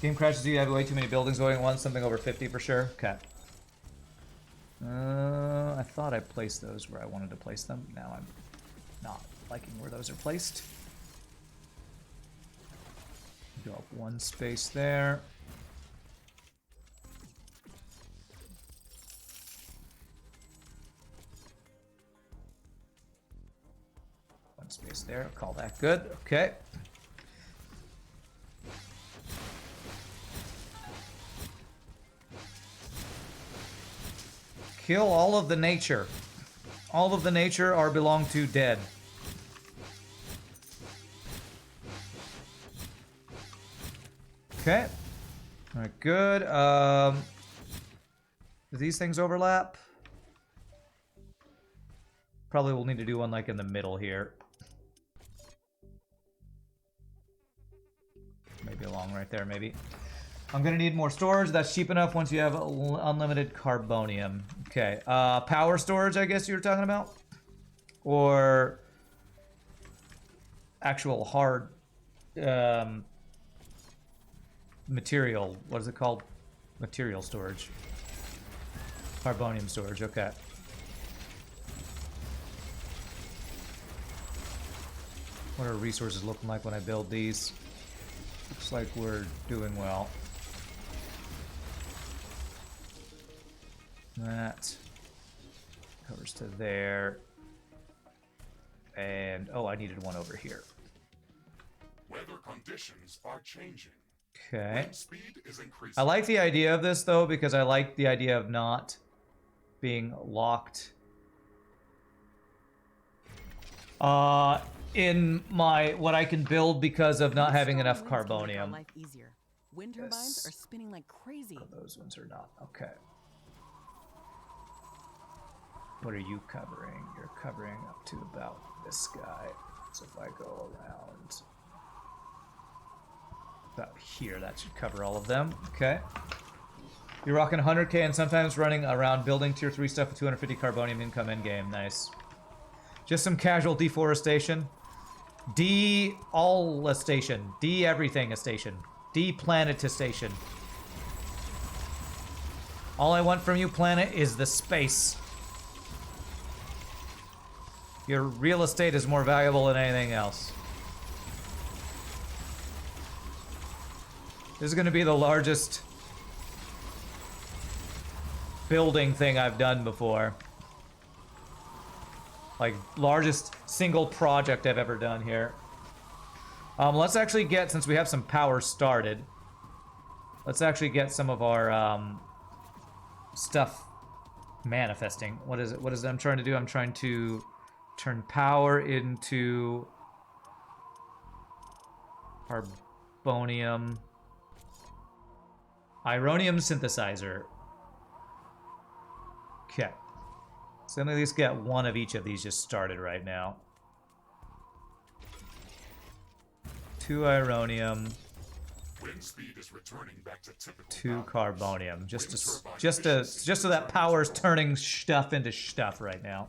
Game crashes, you have way too many buildings going at once, something over 50 for sure. Okay. I thought I placed those where I wanted to place them. Now I'm not liking where those are placed. Go up one space there. One space there, I'll call that good. Okay. Kill all of the nature. All of the nature are belong to dead. Okay. Alright, good. Do these things overlap? Probably we'll need to do one like in the middle here. long right there, maybe. I'm gonna need more storage. That's cheap enough once you have unlimited carbonium. Okay, power storage, I guess you were talking about? Or actual hard material, what is it called? Material storage. Carbonium storage, okay. What are resources looking like when I build these? Looks like we're doing well. That covers to there. And, oh, I needed one over here. Weather conditions are changing. Okay. Wind speed is increasing. I like the idea of this, though, because I like the idea of not being locked in my what I can build because of not having enough carbonium. Life easier. Wind turbines are spinning like crazy. Oh, those ones are not. Okay. What are you covering? You're covering up to about this guy. So if I go around about here, that should cover all of them. Okay. You're rocking 100k and sometimes running around building tier 3 stuff with 250 carbonium income in game. Nice. Just some casual deforestation. De-all-estation. De-everything-estation. De-planetistation. All I want from you, planet, is the space. Your real estate is more valuable than anything else. This is going to be the largest building thing I've done before. Like, largest single project I've ever done here. Let's actually get, since we have some power started, let's actually get some of our stuff manifesting. What is it? What is it I'm trying to do? I'm trying to turn power into carbonium. Ironium synthesizer. Okay. So let me at least get one of each of these just started right now. 2 ironium. Wind speed is returning back to typical 2 values. carbonium. Just Wind so that power's turning stuff into stuff right now.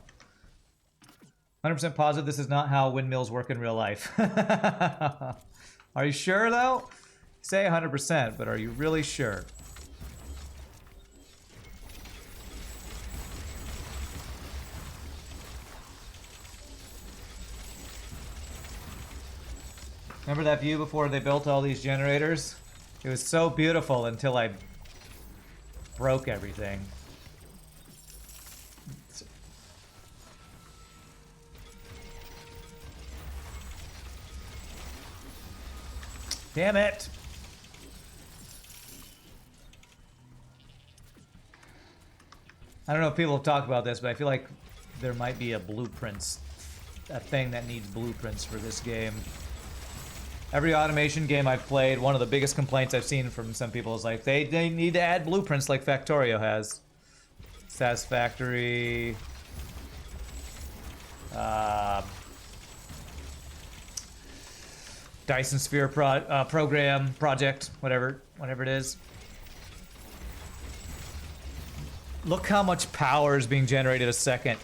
100% positive this is not how windmills work in real life. Are you sure though? Say 100%, but are you really sure? Remember that view before they built all these generators? It was so beautiful until I broke everything. Damn it! I don't know if people have talked about this, but I feel like there might be a thing that needs blueprints for this game. Every automation game I've played, one of the biggest complaints I've seen from some people is like, they need to add blueprints like Factorio has. Satisfactory... Dyson Sphere program, project, whatever it is. Look how much power is being generated a second.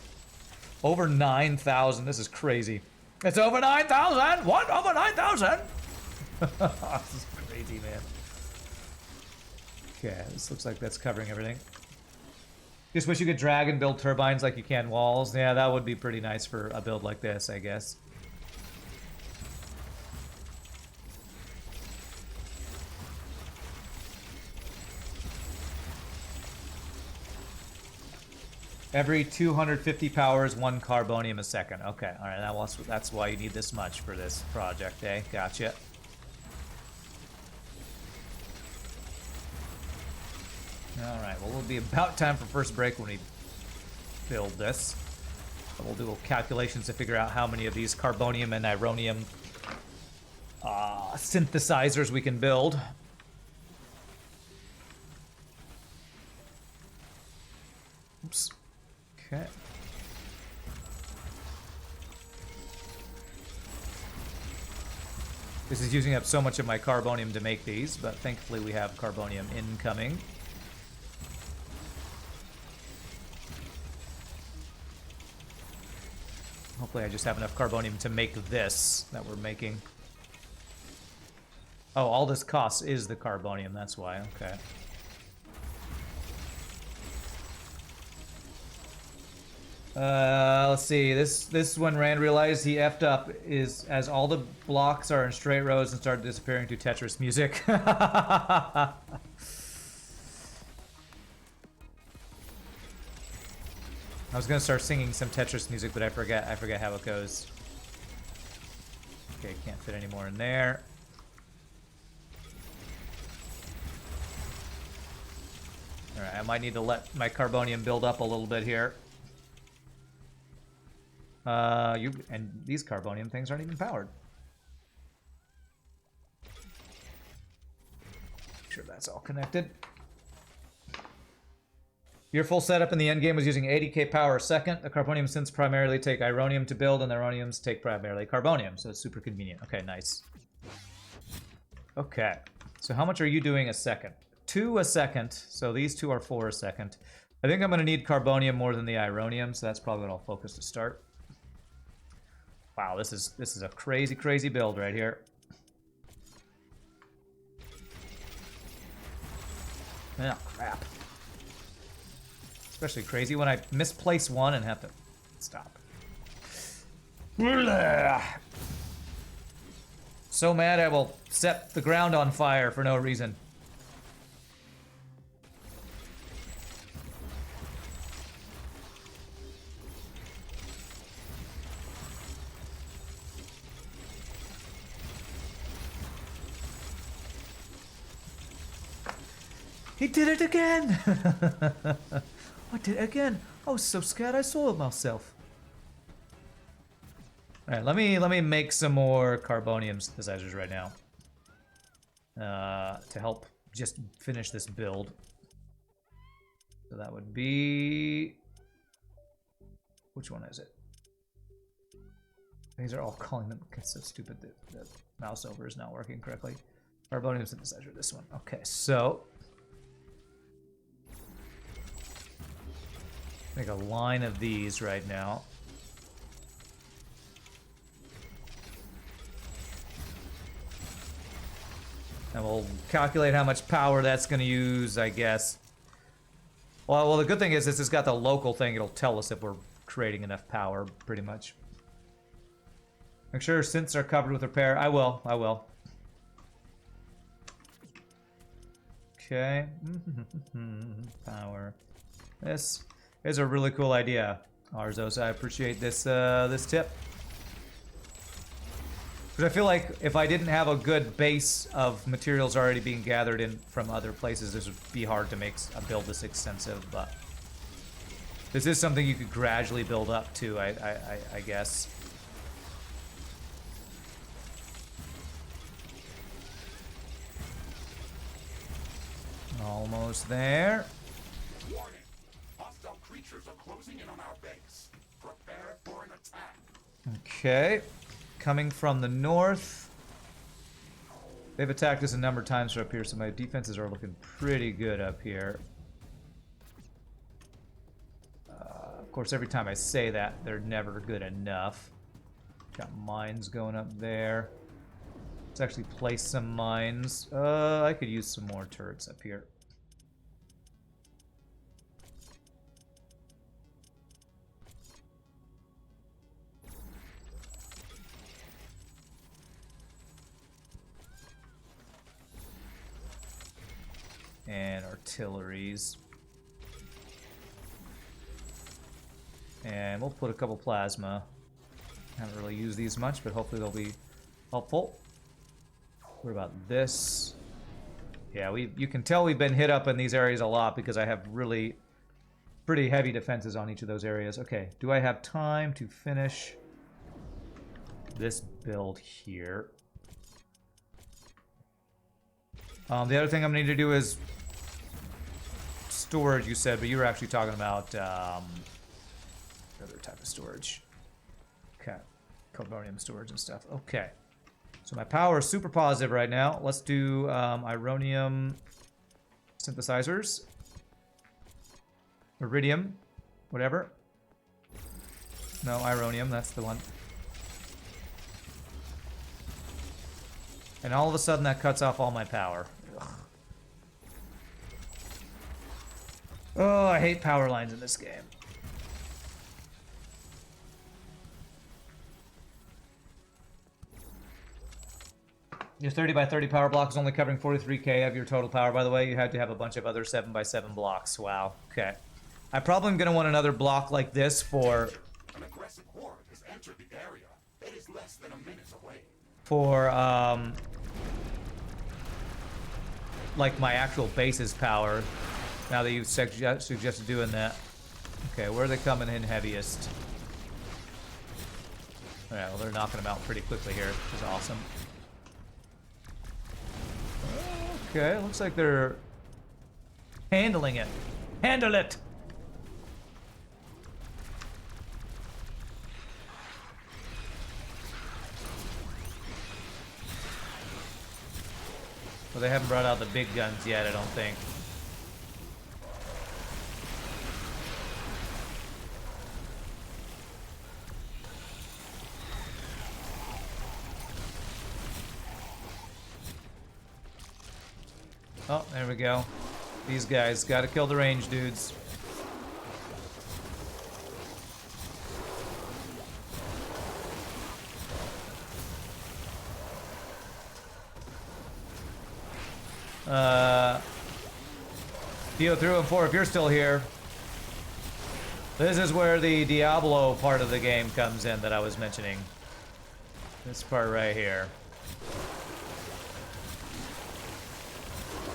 Over 9,000, this is crazy. It's over 9,000! What? Over 9,000? This is crazy, man. Okay, this looks like that's covering everything. Just wish you could drag and build turbines like you can walls. Yeah, that would be pretty nice for a build like this, I guess. Every 250 power is 1 carbonium a second. Okay, all right, that's why you need this much for this project, eh? Gotcha. All right, well, it'll be about time for first break when we build this. We'll do little calculations to figure out how many of these carbonium and ironium synthesizers we can build. Oops. Okay. This is using up so much of my carbonium to make these, but thankfully we have carbonium incoming. Hopefully I just have enough carbonium to make this that we're making. Oh, all this costs is the carbonium, that's why, okay. Let's see. This when Rand realized he effed up is as all the blocks are in straight rows and started disappearing to Tetris music. I was gonna start singing some Tetris music, but I forget how it goes. Okay, can't fit any more in there. Alright, I might need to let my carbonium build up a little bit here. And these carbonium things aren't even powered. Make sure that's all connected. Your full setup in the endgame was using 80k power a second. The carbonium synths primarily take ironium to build, and the ironiums take primarily carbonium, so it's super convenient. Okay, nice. Okay, so how much are you doing a second? 2 a second, so these two are 4 a second. I think I'm going to need carbonium more than the ironium, so that's probably what I'll focus to start. Wow, this is a crazy build right here. Oh, crap. Especially crazy when I misplace one and have to stop. So mad I will set the ground on fire for no reason. He did it again! I did it again. I was so scared I saw it myself. Alright, let me make some more carbonium synthesizers right now. To help just finish this build. So that would be... Which one is it? These are all calling them... It's so stupid that the mouse over is not working correctly. Carbonium synthesizer, this one. Okay, so... Make a line of these right now. And we'll calculate how much power that's going to use, I guess. Well, the good thing is this has got the local thing. It'll tell us if we're creating enough power, pretty much. Make sure synths are covered with repair. I will. Okay. Power. This is a really cool idea, Arzos. I appreciate this this tip. Because I feel like if I didn't have a good base of materials already being gathered in from other places, this would be hard to make a build this extensive. But this is something you could gradually build up to, I guess. Almost there. Warning. Hostile creatures are closing in on our base. Prepare for an attack. Okay. Coming from the north. They've attacked us a number of times from up here, so my defenses are looking pretty good up here. Of course, every time I say that, they're never good enough. Got mines going up there. Let's actually place some mines. I could use some more turrets up here. And artilleries. And we'll put a couple plasma. Haven't really used these much, but hopefully they'll be helpful. What about this? Yeah, you can tell we've been hit up in these areas a lot because I have really pretty heavy defenses on each of those areas. Okay, do I have time to finish this build here? The other thing I'm going to need to do is storage, you said, but you were actually talking about other type of storage. Okay. Carbonium storage and stuff. Okay. So my power is super positive right now. Let's do ironium synthesizers. Iridium. Whatever. No, ironium. That's the one. And all of a sudden that cuts off all my power. Ugh. Oh, I hate power lines in this game. Your 30 by 30 power block is only covering 43k of your total power, by the way. You had to have a bunch of other 7 by 7 blocks. Wow. Okay. I probably am going to want another block like this for... An aggressive horde has entered the area. It is less than a minute away. For, like my actual base's power. Now that you've suggested doing that. Okay, where are they coming in heaviest? Alright, well they're knocking them out pretty quickly here, which is awesome. Okay, looks like they're handling it. Handle it! Well, they haven't brought out the big guns yet, I don't think. Oh, there we go. These guys gotta kill the range dudes. Theo304, if you're still here, this is where the Diablo part of the game comes in that I was mentioning. This part right here.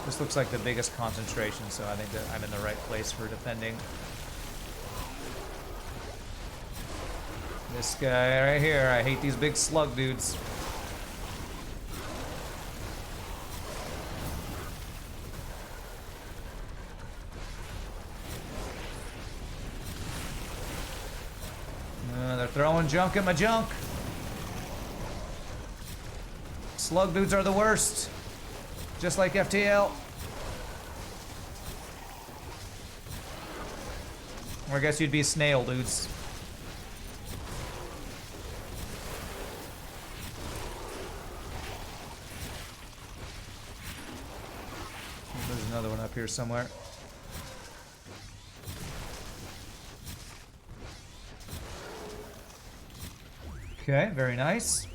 This looks like the biggest concentration, so I think that I'm in the right place for defending. This guy right here, I hate these big slug dudes. They're throwing junk at my junk. Slug dudes are the worst. Just like FTL. Or I guess you'd be snail dudes. There's another one up here somewhere. Okay, very nice.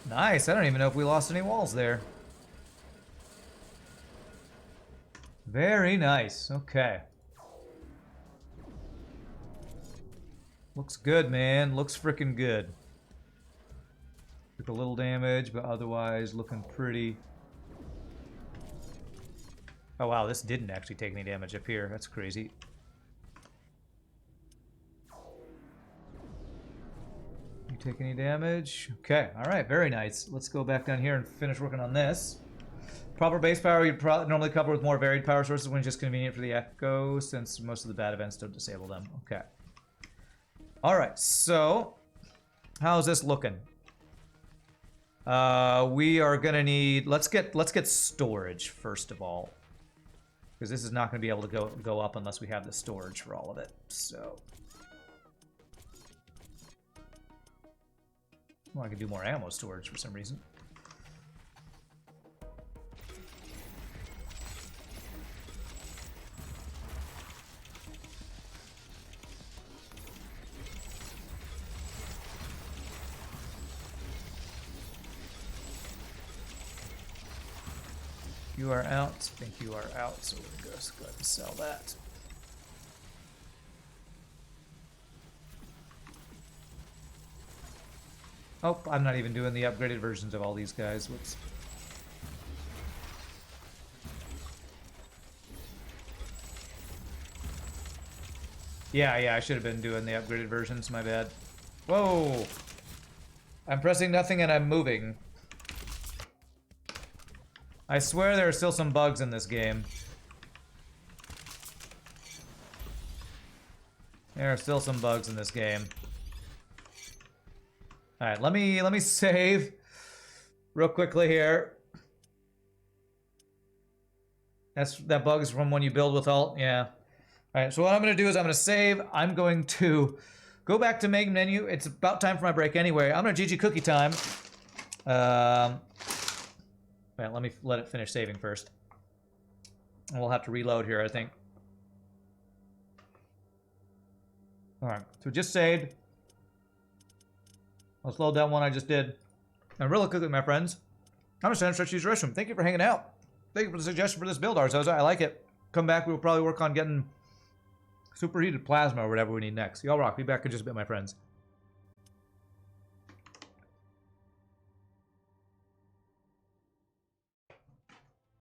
Nice, I don't even know if we lost any walls there. Very nice, okay. Looks good, man. Looks freaking good. Took a little damage, but otherwise looking pretty... Oh wow, this didn't actually take any damage up here. That's crazy. You take any damage? Okay, alright, very nice. Let's go back down here and finish working on this. Proper base power you'd normally cover with more varied power sources when it's just convenient for the Echo, since most of the bad events don't disable them. Okay. Alright, so how's this looking? We are gonna need... Let's get storage first of all. Because this is not going to be able to go up unless we have the storage for all of it. So, well, I could do more ammo storage for some reason. You are out. I think you are out, so we're going to go ahead and sell that. Oh, I'm not even doing the upgraded versions of all these guys. Whoops. Yeah, I should have been doing the upgraded versions, my bad. Whoa! I'm pressing nothing and I'm moving. I swear there are still some bugs in this game. There are still some bugs in this game. All right, let me save real quickly here. That bug is from when you build with alt. Yeah. All right, so what I'm going to do is I'm going to save. I'm going to go back to main menu. It's about time for my break anyway. I'm going to GG cookie time. Right, let me let it finish saving first. And we'll have to reload here, I think. All right, so just saved. Let's load that one I just did. And really quickly, my friends, I'm just going to start to use the restroom. Thank you for hanging out. Thank you for the suggestion for this build, Arzoza. I like it. Come back. We will probably work on getting superheated plasma or whatever we need next. Y'all rock. Be back in just a bit, my friends.